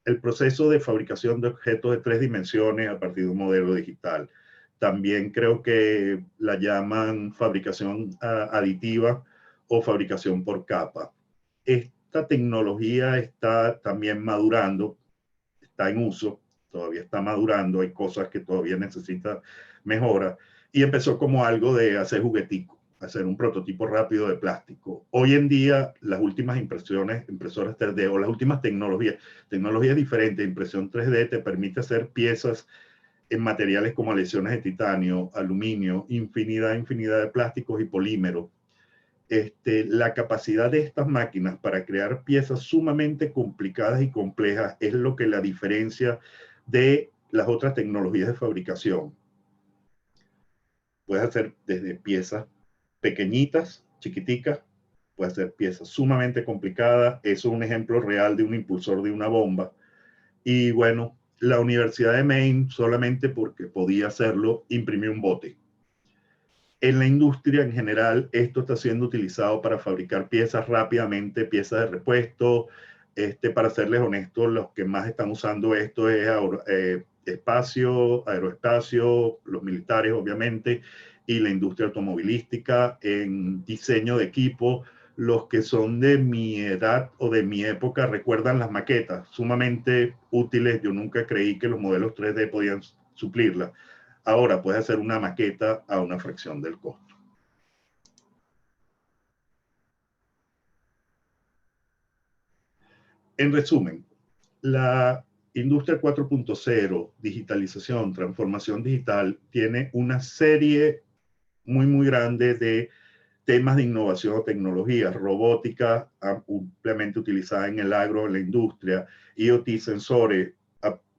el proceso de fabricación de objetos de 3 dimensiones a partir de un modelo digital. También creo que la llaman fabricación aditiva o fabricación por capa. Esta tecnología está también madurando, está en uso, todavía está madurando, hay cosas que todavía necesita mejora, y empezó como algo de hacer juguetico, hacer un prototipo rápido de plástico. Hoy en día, las últimas impresoras 3D o las últimas tecnologías diferentes, impresión 3D te permite hacer piezas en materiales como aleaciones de titanio, aluminio, infinidad de plásticos y polímeros. La capacidad de estas máquinas para crear piezas sumamente complicadas y complejas es lo que la diferencia de las otras tecnologías de fabricación. Puedes hacer desde piezas pequeñitas, chiquiticas, puedes hacer piezas sumamente complicadas. Eso es un ejemplo real de un impulsor de una bomba. Y bueno, la Universidad de Maine, solamente porque podía hacerlo, imprimió un bote. En la industria en general, esto está siendo utilizado para fabricar piezas rápidamente, piezas de repuesto. Para serles honestos, los que más están usando esto es aeroespacio, los militares obviamente, y la industria automovilística. En diseño de equipo, los que son de mi edad o de mi época recuerdan las maquetas, sumamente útiles. Yo nunca creí que los modelos 3D podían suplirlas. Ahora puedes hacer una maqueta a una fracción del costo. En resumen, la industria 4.0, digitalización, transformación digital, tiene una serie muy grande de temas de innovación o tecnología, robótica ampliamente utilizada en el agro, en la industria, IoT, sensores,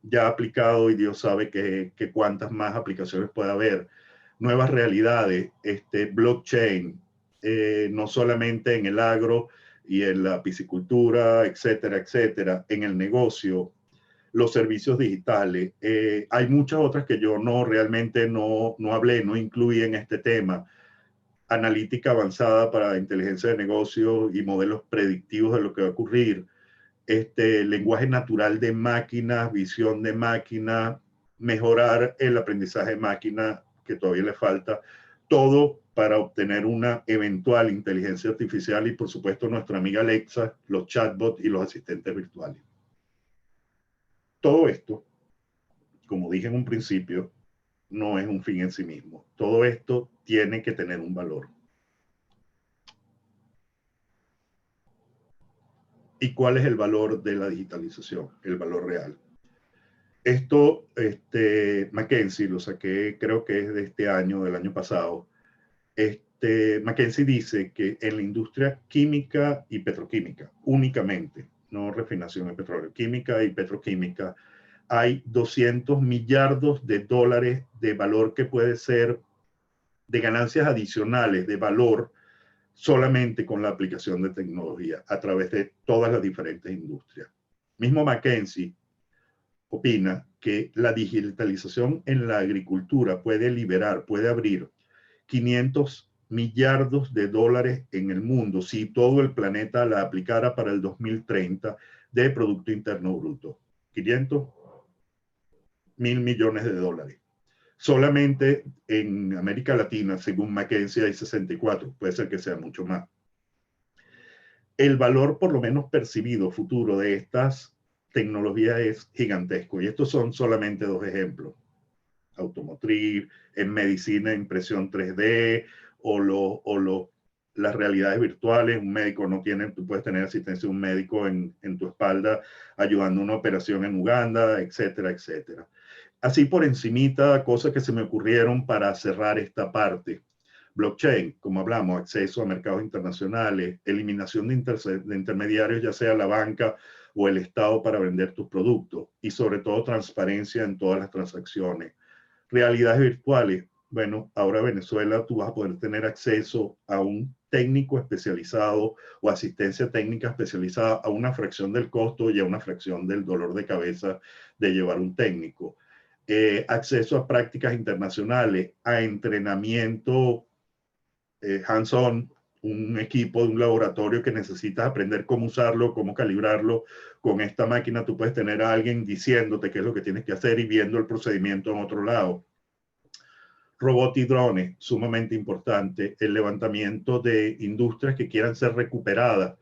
ya aplicado, y Dios sabe que cuántas más aplicaciones puede haber. Nuevas realidades, blockchain, no solamente en el agro y en la piscicultura, etcétera, en el negocio, los servicios digitales. Hay muchas otras que yo realmente no hablé, no incluí en este tema. Analítica avanzada para inteligencia de negocios y modelos predictivos de lo que va a ocurrir. Lenguaje natural de máquinas, visión de máquinas, mejorar el aprendizaje de máquina, que todavía le falta. Todo para obtener una eventual inteligencia artificial y, por supuesto, nuestra amiga Alexa, los chatbots y los asistentes virtuales. Todo esto, como dije en un principio, no es un fin en sí mismo. Todo esto tiene que tener un valor. ¿Y cuál es el valor de la digitalización? El valor real. Esto, McKinsey, lo saqué, creo que es de este año, del año pasado. McKinsey dice que en la industria química y petroquímica, únicamente, no refinación de petróleo, química y petroquímica, hay 200 millardos de dólares de valor que puede ser de ganancias adicionales de valor solamente con la aplicación de tecnología a través de todas las diferentes industrias. Mismo McKinsey opina que la digitalización en la agricultura puede liberar, puede abrir 500 millardos de dólares en el mundo si todo el planeta la aplicara para el 2030 de Producto Interno Bruto. 500 mil millones de dólares. Solamente en América Latina, según McKinsey, hay 64. Puede ser que sea mucho más. El valor, por lo menos percibido, futuro de estas tecnologías es gigantesco. Y estos son solamente dos ejemplos. Automotriz, en medicina, impresión 3D, las realidades virtuales. Un médico no tiene, tú puedes tener asistencia de un médico en tu espalda ayudando a una operación en Uganda, etcétera, etcétera. Así por encimita, cosas que se me ocurrieron para cerrar esta parte. Blockchain, como hablamos, acceso a mercados internacionales, eliminación de intermediarios, ya sea la banca o el Estado para vender tus productos, y sobre todo transparencia en todas las transacciones. Realidades virtuales. Bueno, ahora Venezuela tú vas a poder tener acceso a un técnico especializado o asistencia técnica especializada a una fracción del costo y a una fracción del dolor de cabeza de llevar un técnico. Acceso a prácticas internacionales, a entrenamiento hands-on, un equipo de un laboratorio que necesitas aprender cómo usarlo, cómo calibrarlo. Con esta máquina tú puedes tener a alguien diciéndote qué es lo que tienes que hacer y viendo el procedimiento en otro lado. Robot y drones, sumamente importante. El levantamiento de industrias que quieran ser recuperadas,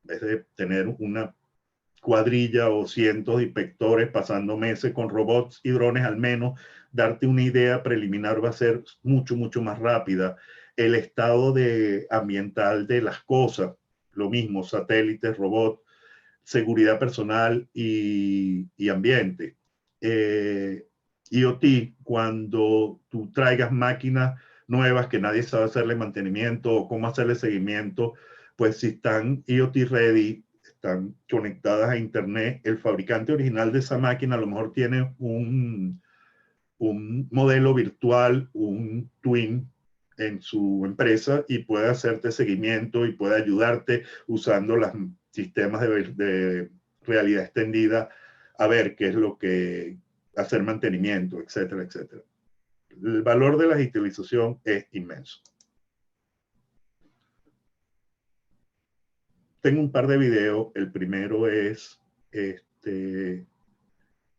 en vez de tener una cuadrilla o cientos de inspectores pasando meses con robots y drones, al menos darte una idea preliminar va a ser mucho, mucho más rápida. El estado ambiental de las cosas, lo mismo, satélites, robots, seguridad personal y ambiente. IoT, cuando tú traigas máquinas nuevas que nadie sabe hacerle mantenimiento o cómo hacerle seguimiento, pues si están IoT ready, están conectadas a internet, el fabricante original de esa máquina a lo mejor tiene un modelo virtual, un twin en su empresa y puede hacerte seguimiento y puede ayudarte usando los sistemas de realidad extendida a ver qué es lo que hacer mantenimiento, etcétera, etcétera. El valor de la digitalización es inmenso. Tengo un par de videos. El primero es,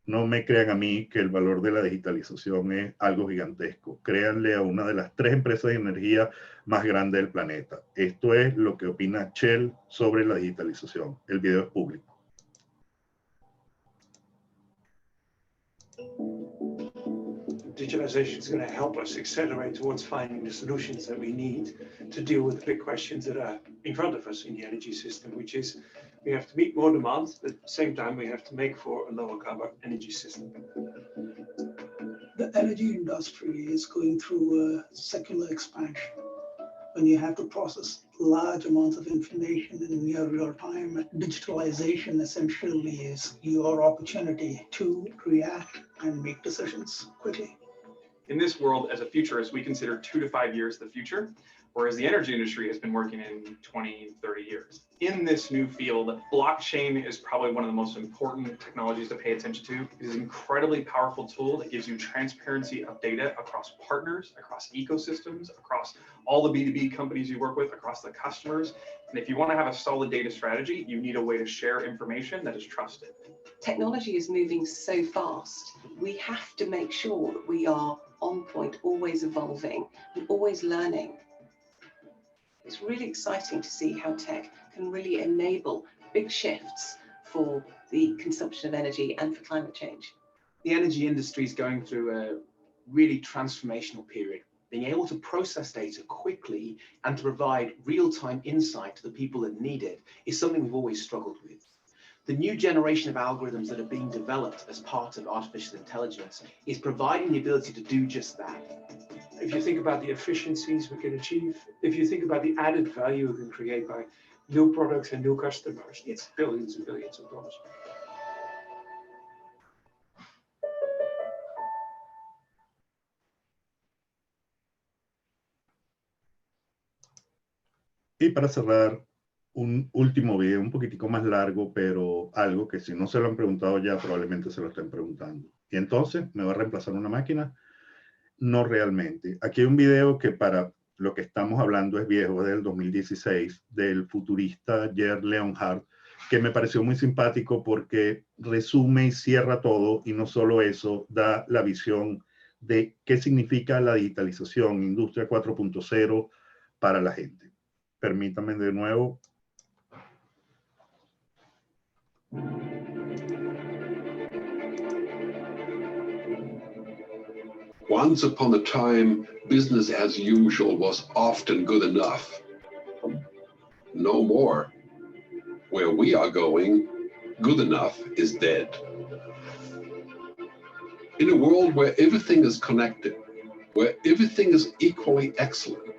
no me crean a mí que el valor de la digitalización es algo gigantesco. Créanle a una de las 3 empresas de energía más grandes del planeta. Esto es lo que opina Shell sobre la digitalización. El video es público. Digitalization is going to help us accelerate towards finding the solutions that we need to deal with the big questions that are in front of us in the energy system, which is we have to meet more demand, but at the same time we have to make for a lower carbon energy system. The energy industry is going through a secular expansion. When you have to process large amounts of information in near real time, digitalization essentially is your opportunity to react and make decisions quickly. In this world, as a futurist, we consider 2 to 5 years the future, whereas the energy industry has been working in 20, 30 years. In this new field, blockchain is probably one of the most important technologies to pay attention to. It is an incredibly powerful tool that gives you transparency of data across partners, across ecosystems, across all the B2B companies you work with, across the customers. And if you want to have a solid data strategy, you need a way to share information that is trusted. Technology is moving so fast. We have to make sure that we are on point, always evolving, and always learning. It's really exciting to see how tech can really enable big shifts for the consumption of energy and for climate change. The energy industry is going through a really transformational period. Being able to process data quickly and to provide real-time insight to the people that need it is something we've always struggled with. The new generation of algorithms that are being developed as part of artificial intelligence is providing the ability to do just that. If you think about the efficiencies we can achieve, if you think about the added value we can create by new products and new customers, it's billions and billions of dollars. Y para cerrar, un último video un poquitico más largo, pero algo que si no se lo han preguntado ya, probablemente se lo estén preguntando. Y entonces, ¿me va a reemplazar una máquina? No realmente. Aquí hay un video que para lo que estamos hablando es viejo, es del 2016, del futurista Gerd Leonhard, que me pareció muy simpático porque resume y cierra todo, y no solo eso, da la visión de qué significa la digitalización, Industria 4.0 para la gente. Permítanme de nuevo. Once upon a time, business as usual was often good enough. No more. Where we are going, good enough is dead. In a world where everything is connected, where everything is equally excellent,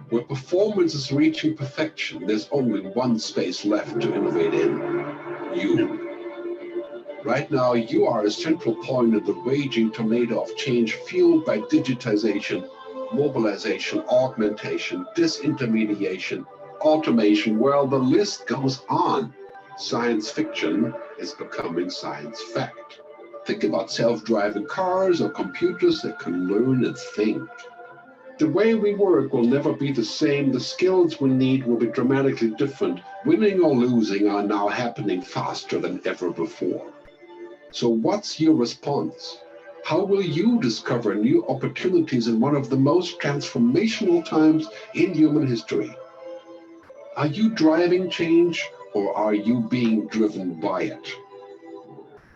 where performance is reaching perfection, there's only one space left to innovate in: you. Right now, you are a central point in the raging tornado of change fueled by digitization, mobilization, augmentation, disintermediation, automation. Well, the list goes on. Science fiction is becoming science fact. Think about self-driving cars or computers that can learn and think. The way we work will never be the same. The skills we need will be dramatically different. Winning or losing are now happening faster than ever before. So what's your response? How will you discover new opportunities in one of the most transformational times in human history? Are you driving change, or are you being driven by it?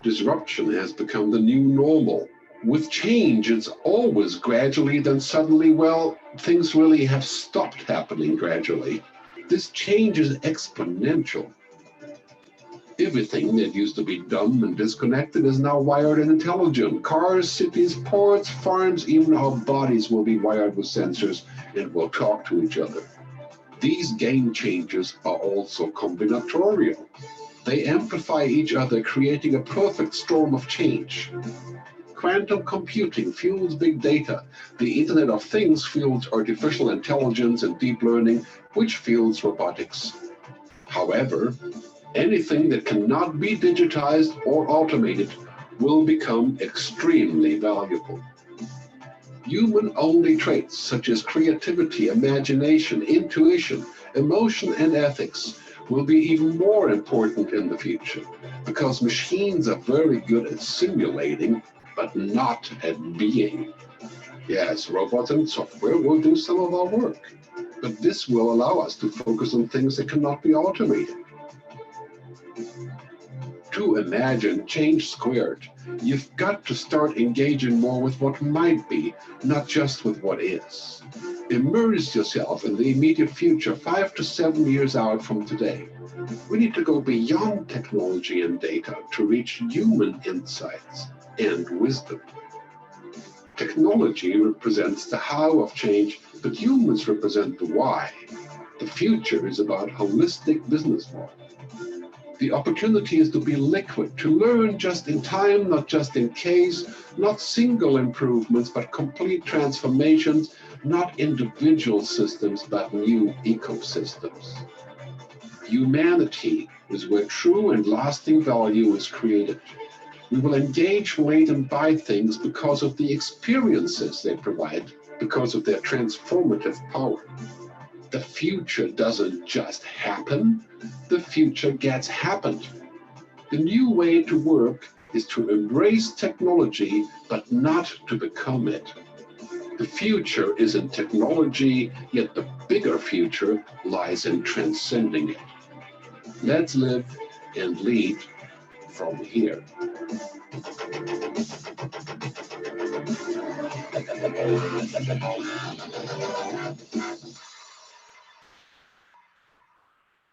Disruption has become the new normal. With change, it's always gradually, then suddenly, well, things really have stopped happening gradually. This change is exponential. Everything that used to be dumb and disconnected is now wired and intelligent. Cars, cities, ports, farms, even our bodies will be wired with sensors and will talk to each other. These game changers are also combinatorial. They amplify each other, creating a perfect storm of change. Quantum computing fuels big data. The Internet of Things fuels artificial intelligence and deep learning, which fuels robotics. However, anything that cannot be digitized or automated will become extremely valuable. Human-only traits such as creativity, imagination, intuition, emotion, and ethics will be even more important in the future, because machines are very good at simulating, but not at being. Yes, robots and software will do some of our work, but this will allow us to focus on things that cannot be automated. To imagine change squared, you've got to start engaging more with what might be, not just with what is. Immerse yourself in the immediate future, 5 to 7 years out from today. We need to go beyond technology and data to reach human insights and wisdom. Technology represents the how of change, but humans represent the why. The future is about holistic business model. The opportunity is to be liquid, to learn just in time, not just in case, not single improvements, but complete transformations, not individual systems, but new ecosystems. Humanity is where true and lasting value is created. We will engage, relate, and buy things because of the experiences they provide, because of their transformative power. The future doesn't just happen, the future gets happened. The new way to work is to embrace technology, but not to become it. The future is in technology, yet the bigger future lies in transcending it. Let's live and lead from here.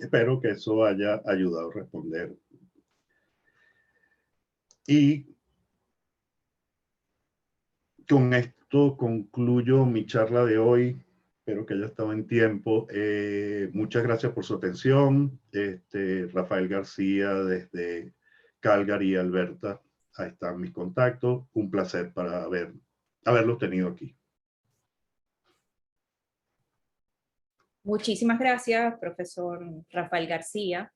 Espero que eso haya ayudado a responder. Y con esto concluyo mi charla de hoy. Espero que haya estado en tiempo. Muchas gracias por su atención. Rafael García desde Calgary, Alberta. Ahí están mis contactos. Un placer para haberlos tenido aquí. Muchísimas gracias, profesor Rafael García.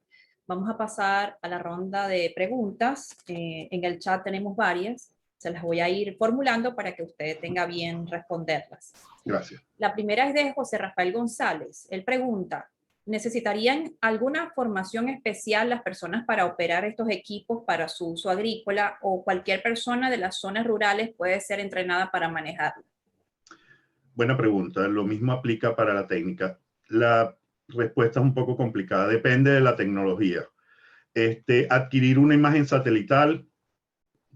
Vamos a pasar a la ronda de preguntas. En el chat tenemos varias. Se las voy a ir formulando para que usted tenga bien responderlas. Gracias. La primera es de José Rafael González. Él pregunta, ¿necesitarían alguna formación especial las personas para operar estos equipos para su uso agrícola o cualquier persona de las zonas rurales puede ser entrenada para manejarlo? Buena pregunta. Lo mismo aplica para la técnica. La respuesta es un poco complicada. Depende de la tecnología. Adquirir una imagen satelital,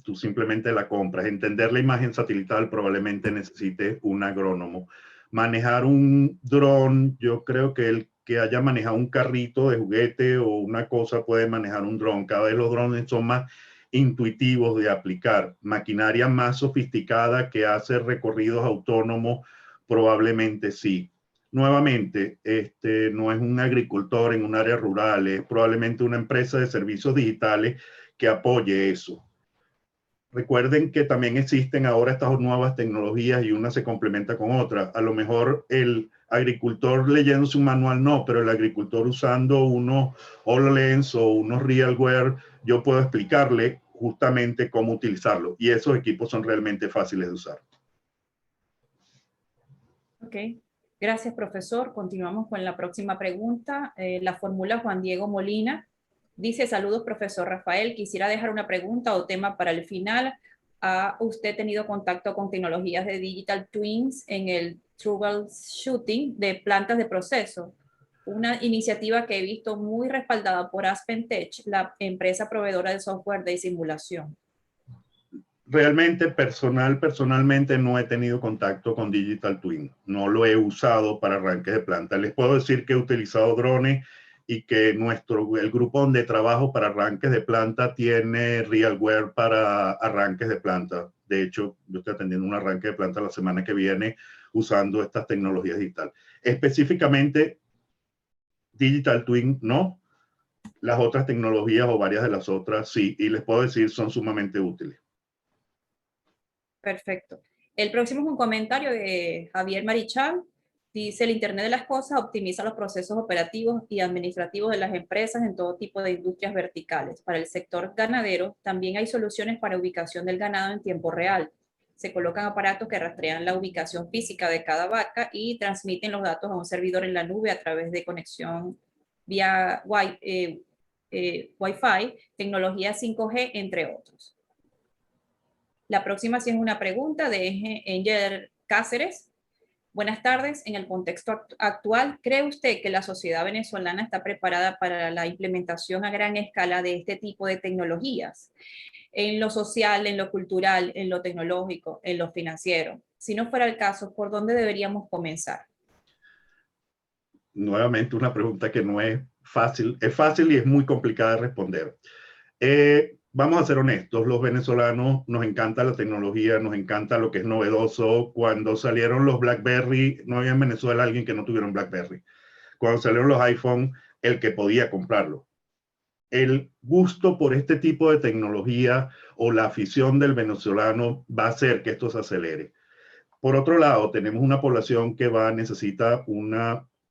tú simplemente la compras. Entender la imagen satelital probablemente necesites un agrónomo. Manejar un dron, yo creo que el que haya manejado un carrito de juguete o una cosa puede manejar un dron. Cada vez los drones son más intuitivos de aplicar. Maquinaria más sofisticada que hace recorridos autónomos, probablemente sí. Nuevamente, no es un agricultor en un área rural, es probablemente una empresa de servicios digitales que apoye eso. Recuerden que también existen ahora estas nuevas tecnologías y una se complementa con otra. A lo mejor el agricultor leyéndose un manual no, pero el agricultor usando unos HoloLens o unos RealWear, yo puedo explicarle justamente cómo utilizarlo. Y esos equipos son realmente fáciles de usar. Ok. Gracias, profesor. Continuamos con la próxima pregunta. La formula Juan Diego Molina. Dice, saludos, profesor Rafael. Quisiera dejar una pregunta o tema para el final. ¿Ha usted tenido contacto con tecnologías de Digital Twins en el troubleshooting de plantas de proceso? Una iniciativa que he visto muy respaldada por AspenTech, la empresa proveedora de software de simulación. Realmente, personalmente no he tenido contacto con Digital Twin. No lo he usado para arranques de planta. Les puedo decir que he utilizado drones y que el grupo donde trabajo para arranques de planta tiene RealWear para arranques de planta. De hecho, yo estoy atendiendo un arranque de planta la semana que viene usando estas tecnologías digitales. Específicamente, Digital Twin no. Las otras tecnologías o varias de las otras sí. Y les puedo decir, son sumamente útiles. Perfecto. El próximo es un comentario de Javier Marichal. Dice, el Internet de las Cosas optimiza los procesos operativos y administrativos de las empresas en todo tipo de industrias verticales. Para el sector ganadero, también hay soluciones para ubicación del ganado en tiempo real. Se colocan aparatos que rastrean la ubicación física de cada vaca y transmiten los datos a un servidor en la nube a través de conexión vía Wi-Fi, tecnología 5G, entre otros. La próxima sí es una pregunta de Enger Cáceres. Buenas tardes. En el contexto actual, ¿cree usted que la sociedad venezolana está preparada para la implementación a gran escala de este tipo de tecnologías? En lo social, en lo cultural, en lo tecnológico, en lo financiero. Si no fuera el caso, ¿por dónde deberíamos comenzar? Nuevamente una pregunta que no es fácil. Es fácil y es muy complicada de responder. Vamos a ser honestos, los venezolanos nos encanta la tecnología, nos encanta lo que es novedoso. Cuando salieron los BlackBerry, no había en Venezuela alguien que no tuviera un BlackBerry. Cuando salieron los iPhone, el que podía comprarlo. El gusto por este tipo de tecnología o la afición del venezolano va a hacer que esto se acelere. Por otro lado, tenemos una población que necesita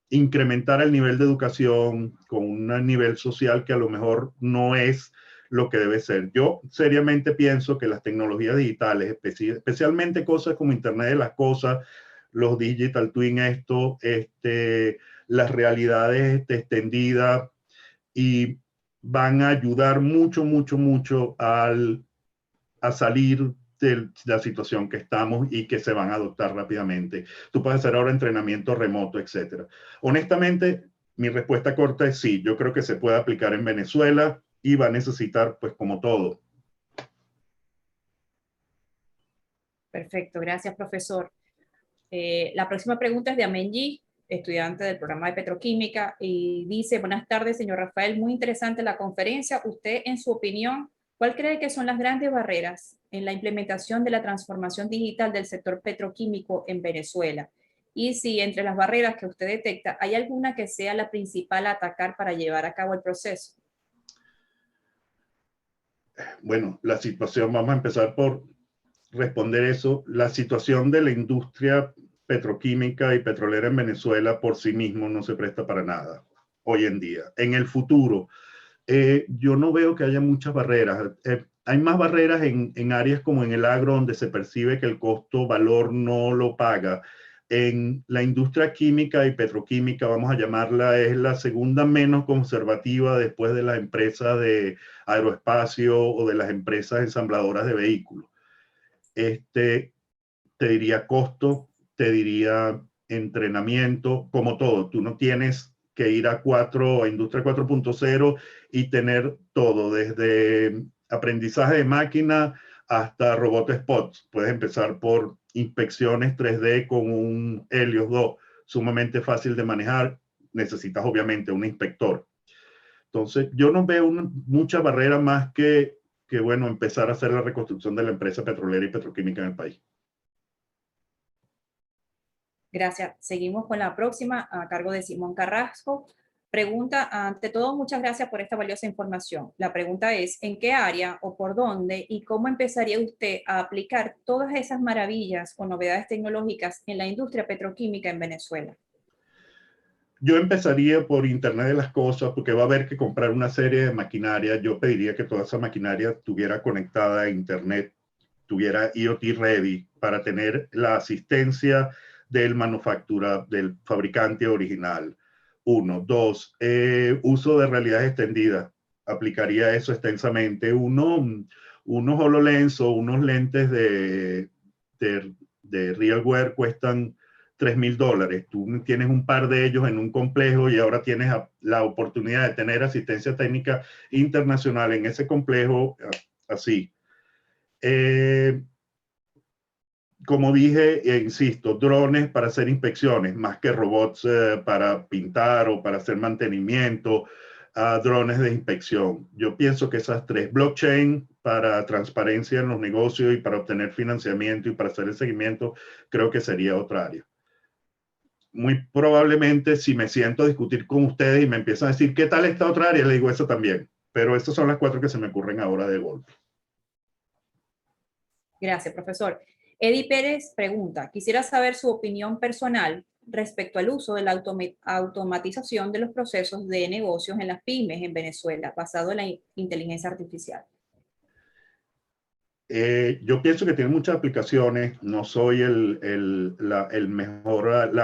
incrementar el nivel de educación con un nivel social que a lo mejor no es lo que debe ser. Yo seriamente pienso que las tecnologías digitales, especialmente cosas como Internet de las Cosas, los Digital Twin, las realidades extendidas, y van a ayudar mucho a salir de la situación que estamos y que se van a adoptar rápidamente. Tú puedes hacer ahora entrenamiento remoto, etcétera. Honestamente, mi respuesta corta es sí. Yo creo que se puede aplicar en Venezuela y va a necesitar, pues como todo. Perfecto, gracias, profesor. La próxima pregunta es de Amenji, estudiante del programa de Petroquímica, y dice: buenas tardes, señor Rafael, muy interesante la conferencia. Usted, en su opinión, ¿cuál cree que son las grandes barreras en la implementación de la transformación digital del sector petroquímico en Venezuela? Y si entre las barreras que usted detecta, ¿hay alguna que sea la principal a atacar para llevar a cabo el proceso? Bueno, la situación, vamos a empezar por responder eso. La situación de la industria petroquímica y petrolera en Venezuela por sí mismo no se presta para nada hoy en día. En el futuro, yo no veo que haya muchas barreras. Hay más barreras en áreas como en el agro, donde se percibe que el costo-valor no lo paga. En la industria química y petroquímica, vamos a llamarla, es la segunda menos conservativa después de las empresas de aeroespacio o de las empresas ensambladoras de vehículos. Te diría costo, te diría entrenamiento, como todo. Tú no tienes que ir a Industria 4.0 y tener todo, desde aprendizaje de máquina hasta robot spots. Puedes empezar por inspecciones 3D con un Helios 2, sumamente fácil de manejar. Necesitas obviamente un inspector. Entonces, yo no veo mucha barrera más que bueno, empezar a hacer la reconstrucción de la empresa petrolera y petroquímica en el país. Gracias. Seguimos con la próxima, a cargo de Simón Carrasco. Pregunta: ante todo, muchas gracias por esta valiosa información. La pregunta es: ¿en qué área o por dónde y cómo empezaría usted a aplicar todas esas maravillas o novedades tecnológicas en la industria petroquímica en Venezuela? Yo empezaría por Internet de las Cosas, porque va a haber que comprar una serie de maquinaria. Yo pediría que toda esa maquinaria estuviera conectada a Internet, tuviera IoT ready para tener la asistencia del del fabricante original. 1. 2. Uso de realidad extendida. Aplicaría eso extensamente. Unos HoloLens o unos lentes de RealWear cuestan $3,000. Tú tienes un par de ellos en un complejo y ahora tienes la oportunidad de tener asistencia técnica internacional en ese complejo, así. Como dije, insisto, drones para hacer inspecciones, más que robots para pintar o para hacer mantenimiento, drones de inspección. Yo pienso que esas tres: blockchain para transparencia en los negocios y para obtener financiamiento y para hacer el seguimiento, creo que sería otra área. Muy probablemente, si me siento a discutir con ustedes y me empiezan a decir ¿qué tal esta otra área?, le digo eso también. Pero estas son las 4 que se me ocurren ahora de golpe. Gracias, profesor. Eddie Pérez pregunta: quisiera saber su opinión personal respecto al uso de la automatización de los procesos de negocios en las pymes en Venezuela, basado en la inteligencia artificial. Yo pienso que tiene muchas aplicaciones. No soy la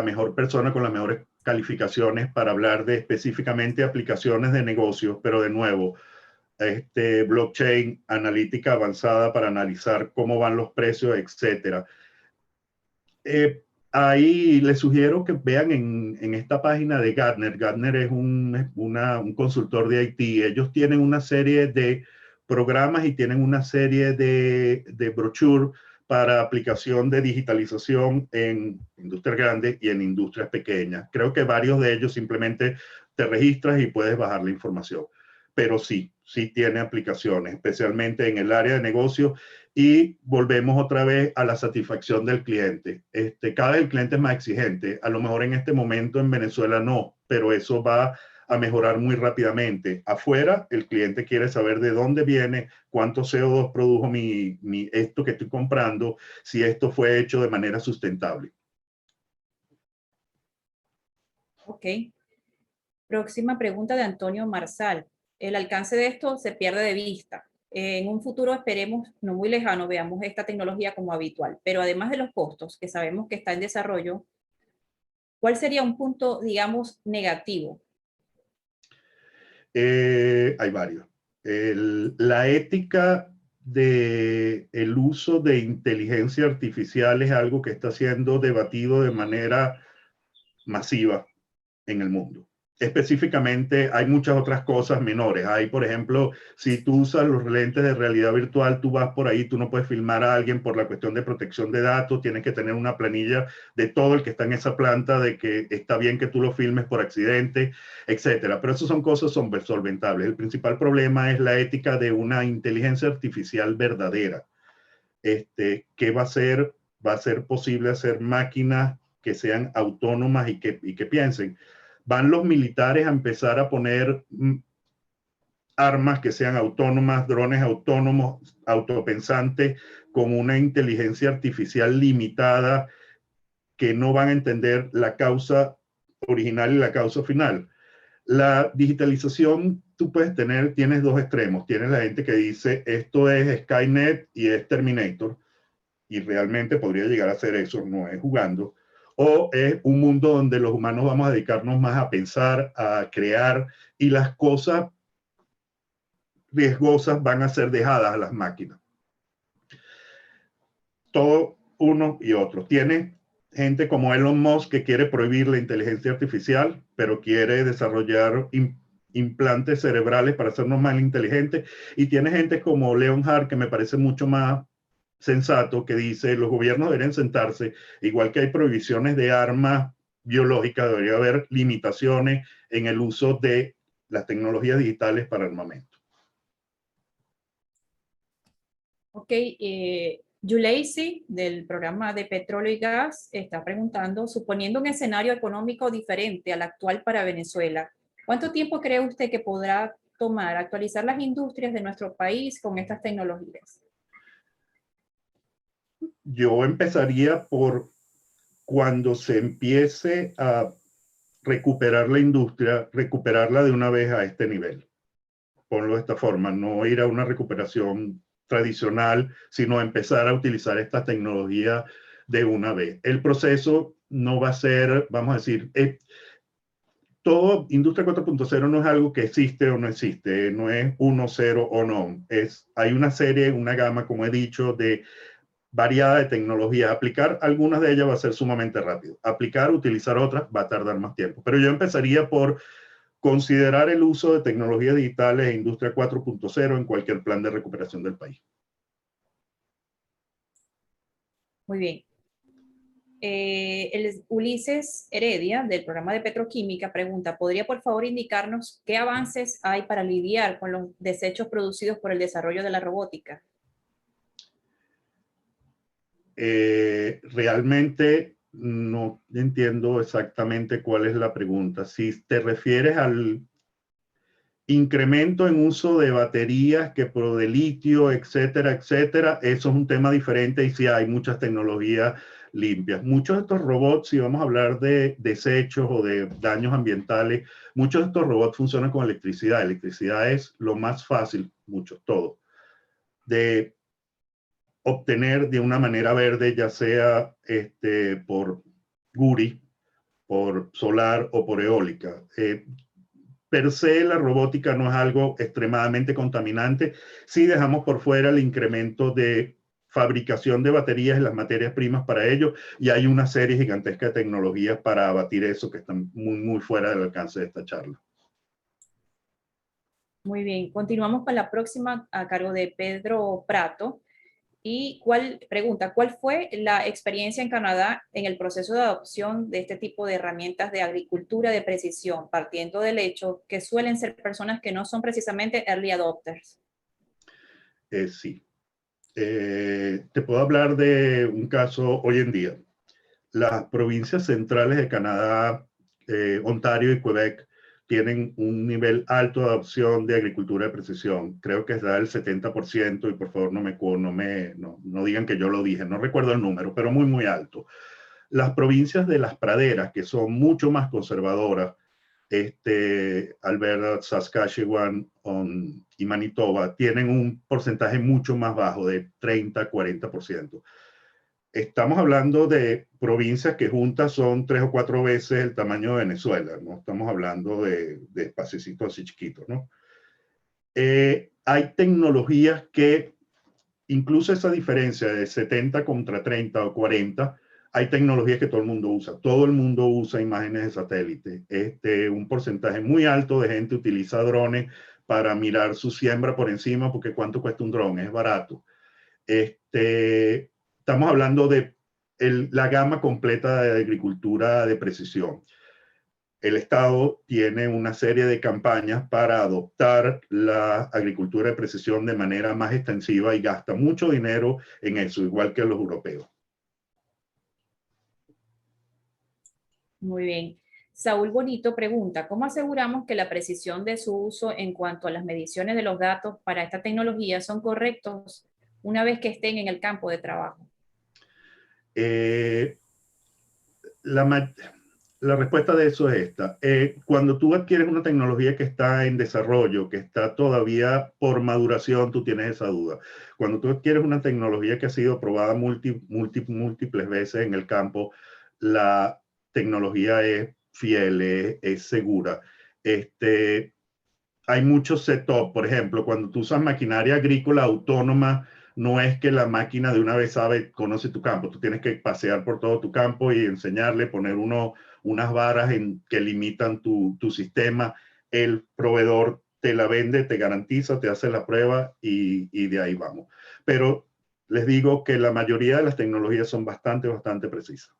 mejor persona con las mejores calificaciones para hablar de específicamente aplicaciones de negocios, pero de nuevo, blockchain, analítica avanzada para analizar cómo van los precios, etcétera. Ahí les sugiero que vean en esta página de Gartner. Gartner es un consultor de IT. Ellos tienen una serie de programas y tienen una serie de brochures para aplicación de digitalización en industrias grandes y en industrias pequeñas. Creo que varios de ellos simplemente te registras y puedes bajar la información. Pero sí tiene aplicaciones, especialmente en el área de negocio. Y volvemos otra vez a la satisfacción del cliente. Cada vez el cliente es más exigente. A lo mejor en este momento en Venezuela no, pero eso va a mejorar muy rápidamente. Afuera, el cliente quiere saber de dónde viene, cuánto CO2 produjo esto que estoy comprando, si esto fue hecho de manera sustentable. Ok. Próxima pregunta de Antonio Marsal. El alcance de esto se pierde de vista. En un futuro, esperemos, no muy lejano, veamos esta tecnología como habitual. Pero además de los costos, que sabemos que está en desarrollo, ¿cuál sería un punto, digamos, negativo? Hay varios. La ética de el uso de inteligencia artificial es algo que está siendo debatido de manera masiva en el mundo. Específicamente, hay muchas otras cosas menores. Hay, por ejemplo, si tú usas los lentes de realidad virtual, tú vas por ahí, tú no puedes filmar a alguien por la cuestión de protección de datos, tienes que tener una planilla de todo el que está en esa planta, de que está bien que tú lo filmes por accidente, etcétera. Pero eso son cosas solventables. El principal problema es la ética de una inteligencia artificial verdadera. ¿Qué va a ser? Va a ser posible hacer máquinas que sean autónomas y que piensen. Van los militares a empezar a poner armas que sean autónomas, drones autónomos, autopensantes, con una inteligencia artificial limitada que no van a entender la causa original y la causa final. La digitalización, tienes dos extremos. Tienes la gente que dice esto es Skynet y es Terminator, y realmente podría llegar a ser eso, no es jugando. O es un mundo donde los humanos vamos a dedicarnos más a pensar, a crear, y las cosas riesgosas van a ser dejadas a las máquinas. Todo uno y otro. Tiene gente como Elon Musk que quiere prohibir la inteligencia artificial, pero quiere desarrollar implantes cerebrales para hacernos más inteligentes. Y tiene gente como Leonhardt, que me parece mucho más sensato, que dice los gobiernos deberían sentarse, igual que hay prohibiciones de armas biológicas, debería haber limitaciones en el uso de las tecnologías digitales para armamento. Ok, Yuleisi, del programa de Petróleo y Gas, está preguntando, suponiendo un escenario económico diferente al actual para Venezuela, ¿cuánto tiempo cree usted que podrá tomar actualizar las industrias de nuestro país con estas tecnologías? Yo empezaría por cuando se empiece a recuperar la industria, recuperarla de una vez a este nivel. Ponlo de esta forma, no ir a una recuperación tradicional, sino empezar a utilizar esta tecnología de una vez. El proceso no va a ser, vamos a decir, todo Industria 4.0 no es algo que existe o no existe, no es 1, 0 o no. Hay una serie, una gama, como he dicho, de variada de tecnologías. Aplicar algunas de ellas va a ser sumamente rápido. Utilizar otras va a tardar más tiempo. Pero yo empezaría por considerar el uso de tecnologías digitales e Industria 4.0 en cualquier plan de recuperación del país. Muy bien. El Ulises Heredia, del programa de Petroquímica, pregunta, ¿podría por favor indicarnos qué avances hay para lidiar con los desechos producidos por el desarrollo de la robótica? Realmente no entiendo exactamente cuál es la pregunta. Si te refieres al incremento en uso de baterías, que de litio, etcétera, etcétera, eso es un tema diferente y sí hay muchas tecnologías limpias. Muchos de estos robots, si vamos a hablar de desechos o de daños ambientales, muchos de estos robots funcionan con electricidad. Electricidad es lo más fácil, todo, de obtener de una manera verde, ya sea por Guri, por solar o por eólica. Per se, la robótica no es algo extremadamente contaminante si dejamos por fuera el incremento de fabricación de baterías y las materias primas para ello, y hay una serie gigantesca de tecnologías para abatir eso que están muy fuera del alcance de esta charla. Muy bien, continuamos con la próxima a cargo de Pedro Prato. Y ¿cuál fue la experiencia en Canadá en el proceso de adopción de este tipo de herramientas de agricultura de precisión, partiendo del hecho que suelen ser personas que no son precisamente early adopters? Sí. Te puedo hablar de un caso hoy en día. Las provincias centrales de Canadá, Ontario y Quebec, tienen un nivel alto de adopción de agricultura de precisión. Creo que es del 70%, y por favor no digan que yo lo dije, no recuerdo el número, pero muy alto. Las provincias de las praderas, que son mucho más conservadoras, Alberta, Saskatchewan y Manitoba, tienen un porcentaje mucho más bajo, de 30-40%. Estamos hablando de provincias que juntas son 3 o 4 veces el tamaño de Venezuela, no estamos hablando de espacios así chiquitos, ¿no? Hay tecnologías que incluso esa diferencia de 70 contra 30 o 40, hay tecnologías que todo el mundo usa. Todo el mundo usa imágenes de satélite. Un porcentaje muy alto de gente utiliza drones para mirar su siembra por encima, porque ¿cuánto cuesta un dron? Es barato. Estamos hablando de la gama completa de agricultura de precisión. El Estado tiene una serie de campañas para adoptar la agricultura de precisión de manera más extensiva y gasta mucho dinero en eso, igual que los europeos. Muy bien. Saúl Bonito pregunta, ¿cómo aseguramos que la precisión de su uso en cuanto a las mediciones de los datos para esta tecnología son correctos una vez que estén en el campo de trabajo? La respuesta de eso es esta. Cuando tú adquieres una tecnología que está en desarrollo, que está todavía por maduración, tú tienes esa duda. Cuando tú adquieres una tecnología que ha sido probada múltiples veces en el campo, la tecnología es fiel, es segura. Hay muchos setup, por ejemplo, cuando tú usas maquinaria agrícola autónoma, no es que la máquina de una vez conoce tu campo. Tú tienes que pasear por todo tu campo y enseñarle, poner unas varas que limitan tu sistema. El proveedor te la vende, te garantiza, te hace la prueba y de ahí vamos. Pero les digo que la mayoría de las tecnologías son bastante precisas.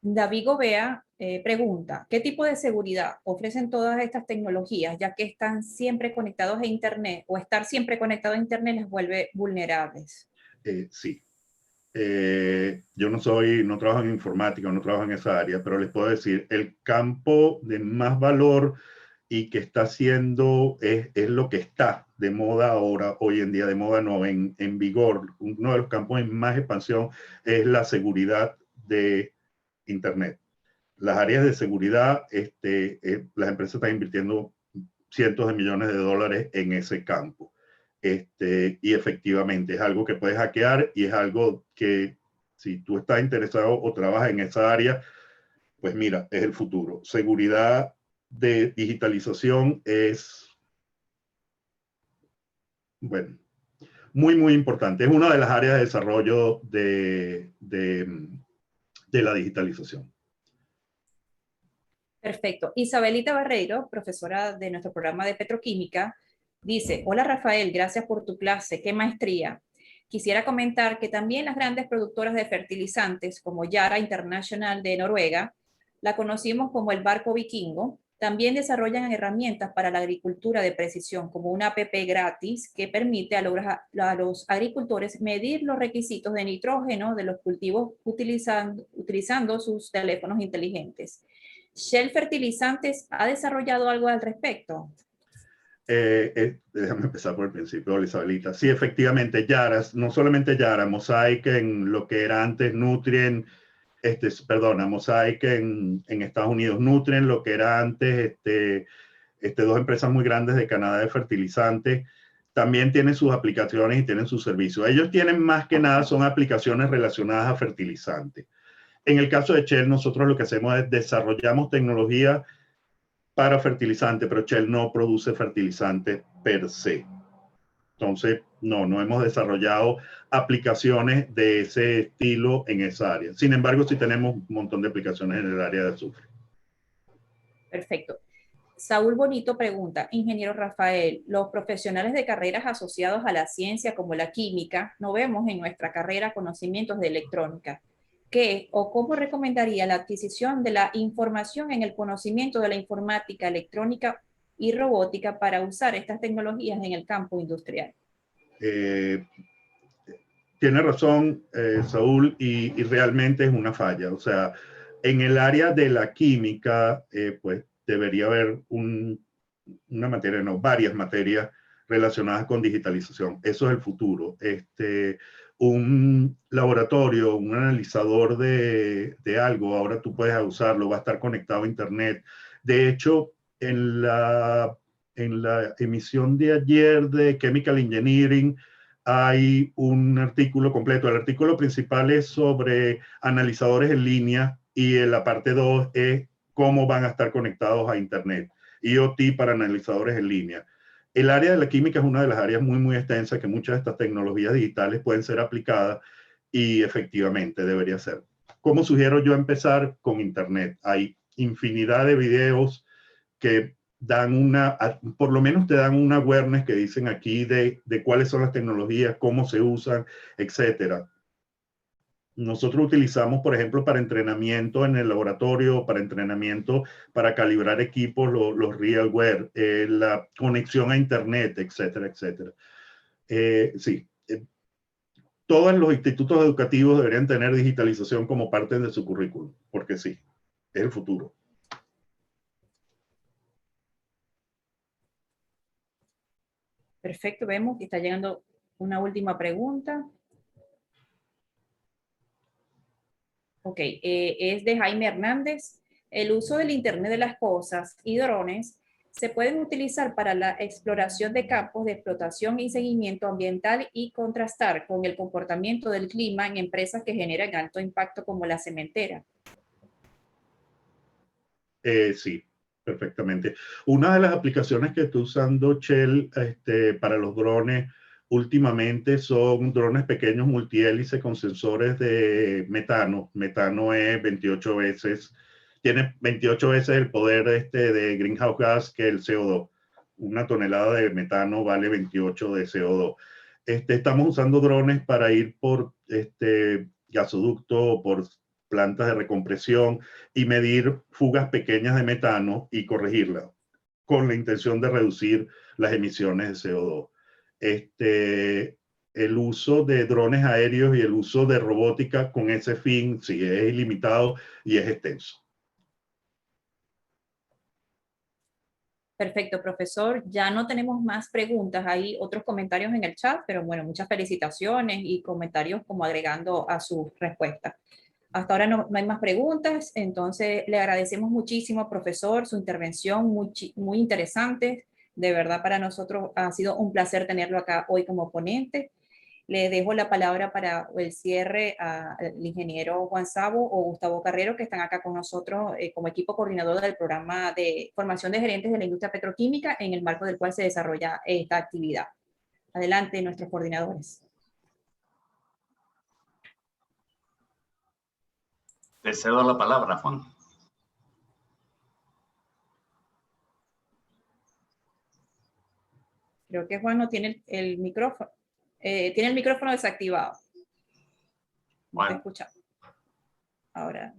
David Gobea pregunta, ¿qué tipo de seguridad ofrecen todas estas tecnologías, ya que están siempre conectados a Internet o estar siempre conectado a Internet les vuelve vulnerables? Sí. Yo no trabajo en informática, no trabajo en esa área, pero les puedo decir, el campo de más valor y que está haciendo es lo que está de moda ahora, hoy en día, de moda no, en vigor. Uno de los campos en más expansión es la seguridad de Internet. Las áreas de seguridad, las empresas están invirtiendo cientos de millones de dólares en ese campo. Y efectivamente es algo que puedes hackear y es algo que si tú estás interesado o trabajas en esa área, pues mira, es el futuro. Seguridad de digitalización es, bueno, muy importante. Es una de las áreas de desarrollo de la digitalización. Perfecto. Isabelita Barreiro, profesora de nuestro programa de petroquímica, dice, hola Rafael, gracias por tu clase, qué maestría. Quisiera comentar que también las grandes productoras de fertilizantes, como Yara International de Noruega, la conocimos como el barco vikingo, también desarrollan herramientas para la agricultura de precisión, como una app gratis que permite a los agricultores medir los requisitos de nitrógeno de los cultivos utilizando sus teléfonos inteligentes. ¿Shell Fertilizantes ha desarrollado algo al respecto? Déjame empezar por el principio, hola Isabelita. Sí, efectivamente, Yara, no solamente Yara, Mosaic en lo que era antes Nutrien, Mosaic en Estados Unidos, Nutrien, lo que era antes dos empresas muy grandes de Canadá de fertilizantes, también tienen sus aplicaciones y tienen sus servicios. Ellos tienen más que nada, son aplicaciones relacionadas a fertilizantes. En el caso de Shell, nosotros lo que hacemos es desarrollamos tecnología para fertilizante, pero Shell no produce fertilizante per se. Entonces, no hemos desarrollado aplicaciones de ese estilo en esa área. Sin embargo, sí tenemos un montón de aplicaciones en el área de azufre. Perfecto. Saúl Bonito pregunta, ingeniero Rafael, los profesionales de carreras asociados a la ciencia como la química, no vemos en nuestra carrera conocimientos de electrónica. ¿Qué o cómo recomendaría la adquisición de la información en el conocimiento de la informática, electrónica y robótica para usar estas tecnologías en el campo industrial? Tiene razón, Saúl, y realmente es una falla. O sea, en el área de la química, pues debería haber una materia, no, varias materias relacionadas con digitalización. Eso es el futuro. Un laboratorio, un analizador de algo, ahora tú puedes usarlo, va a estar conectado a Internet. De hecho, en la emisión de ayer de Chemical Engineering hay un artículo completo. El artículo principal es sobre analizadores en línea y en la parte 2 es cómo van a estar conectados a Internet. IoT para analizadores en línea. El área de la química es una de las áreas muy extensas que muchas de estas tecnologías digitales pueden ser aplicadas y efectivamente debería ser. ¿Cómo sugiero yo empezar? Con Internet. Hay infinidad de videos que dan por lo menos te dan una awareness que dicen aquí de cuáles son las tecnologías, cómo se usan, etcétera. Nosotros utilizamos, por ejemplo, para entrenamiento en el laboratorio, para entrenamiento, para calibrar equipos, los RealWear, la conexión a Internet, etcétera, etcétera. Sí, todos los institutos educativos deberían tener digitalización como parte de su currículum, porque sí, es el futuro. Perfecto, vemos que está llegando una última pregunta. Ok, es de Jaime Hernández. El uso del Internet de las Cosas y drones se pueden utilizar para la exploración de campos de explotación y seguimiento ambiental y contrastar con el comportamiento del clima en empresas que generan alto impacto como la cementera. Sí, perfectamente. Una de las aplicaciones que está usando Shell para los drones últimamente son drones pequeños multihélice con sensores de metano. Metano es 28 veces, tiene 28 veces el poder de greenhouse gas que el CO2. Una tonelada de metano vale 28 de CO2. Estamos usando drones para ir por gasoducto, por plantas de recompresión y medir fugas pequeñas de metano y corregirlas con la intención de reducir las emisiones de CO2. El uso de drones aéreos y el uso de robótica con ese fin sí es ilimitado y es extenso. Perfecto, profesor. Ya no tenemos más preguntas. Hay otros comentarios en el chat, pero bueno, muchas felicitaciones y comentarios como agregando a su respuesta. Hasta ahora no hay más preguntas, entonces le agradecemos muchísimo, profesor, su intervención muy interesante. De verdad, para nosotros ha sido un placer tenerlo acá hoy como ponente. Le dejo la palabra para el cierre al ingeniero Juan Sabo o Gustavo Carrero, que están acá con nosotros como equipo coordinador del programa de formación de gerentes de la industria petroquímica, en el marco del cual se desarrolla esta actividad. Adelante, nuestros coordinadores. Le cedo la palabra, Juan. Creo que Juan no tiene el micrófono. Tiene el micrófono desactivado. No te escucha. Ahora.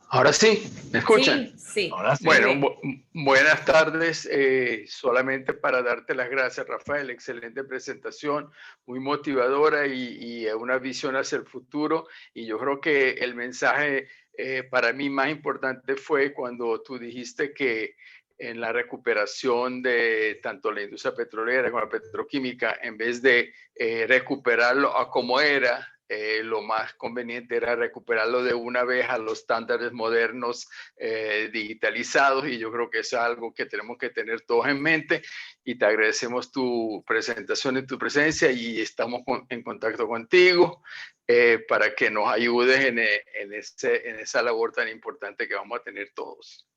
Ahora sí, ¿me escuchan? Sí, sí. Ahora sí. Bueno, buenas tardes. Solamente para darte las gracias, Rafael. Excelente presentación, muy motivadora y una visión hacia el futuro. Y yo creo que el mensaje para mí más importante fue cuando tú dijiste que en la recuperación de tanto la industria petrolera como la petroquímica, en vez de recuperarlo a como era, lo más conveniente era recuperarlo de una vez a los estándares modernos digitalizados, y yo creo que es algo que tenemos que tener todos en mente, y te agradecemos tu presentación y tu presencia, y estamos en contacto contigo para que nos ayudes en esa labor tan importante que vamos a tener todos.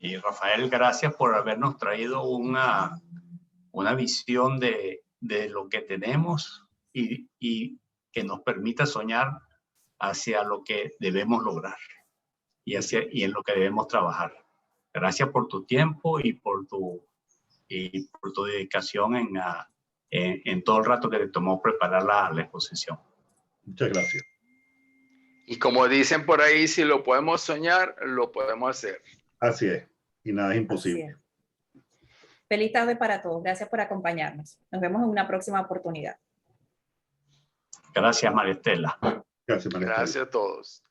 Y Rafael, gracias por habernos traído una visión de lo que tenemos y que nos permita soñar hacia lo que debemos lograr y en lo que debemos trabajar. Gracias por tu tiempo y por tu dedicación en todo el rato que te tomó preparar la exposición. Muchas gracias. Y como dicen por ahí, si lo podemos soñar, lo podemos hacer. Así es, y nada es imposible. Feliz tarde para todos. Gracias por acompañarnos. Nos vemos en una próxima oportunidad. Gracias, María Estela. Gracias, María Estela. Gracias a todos.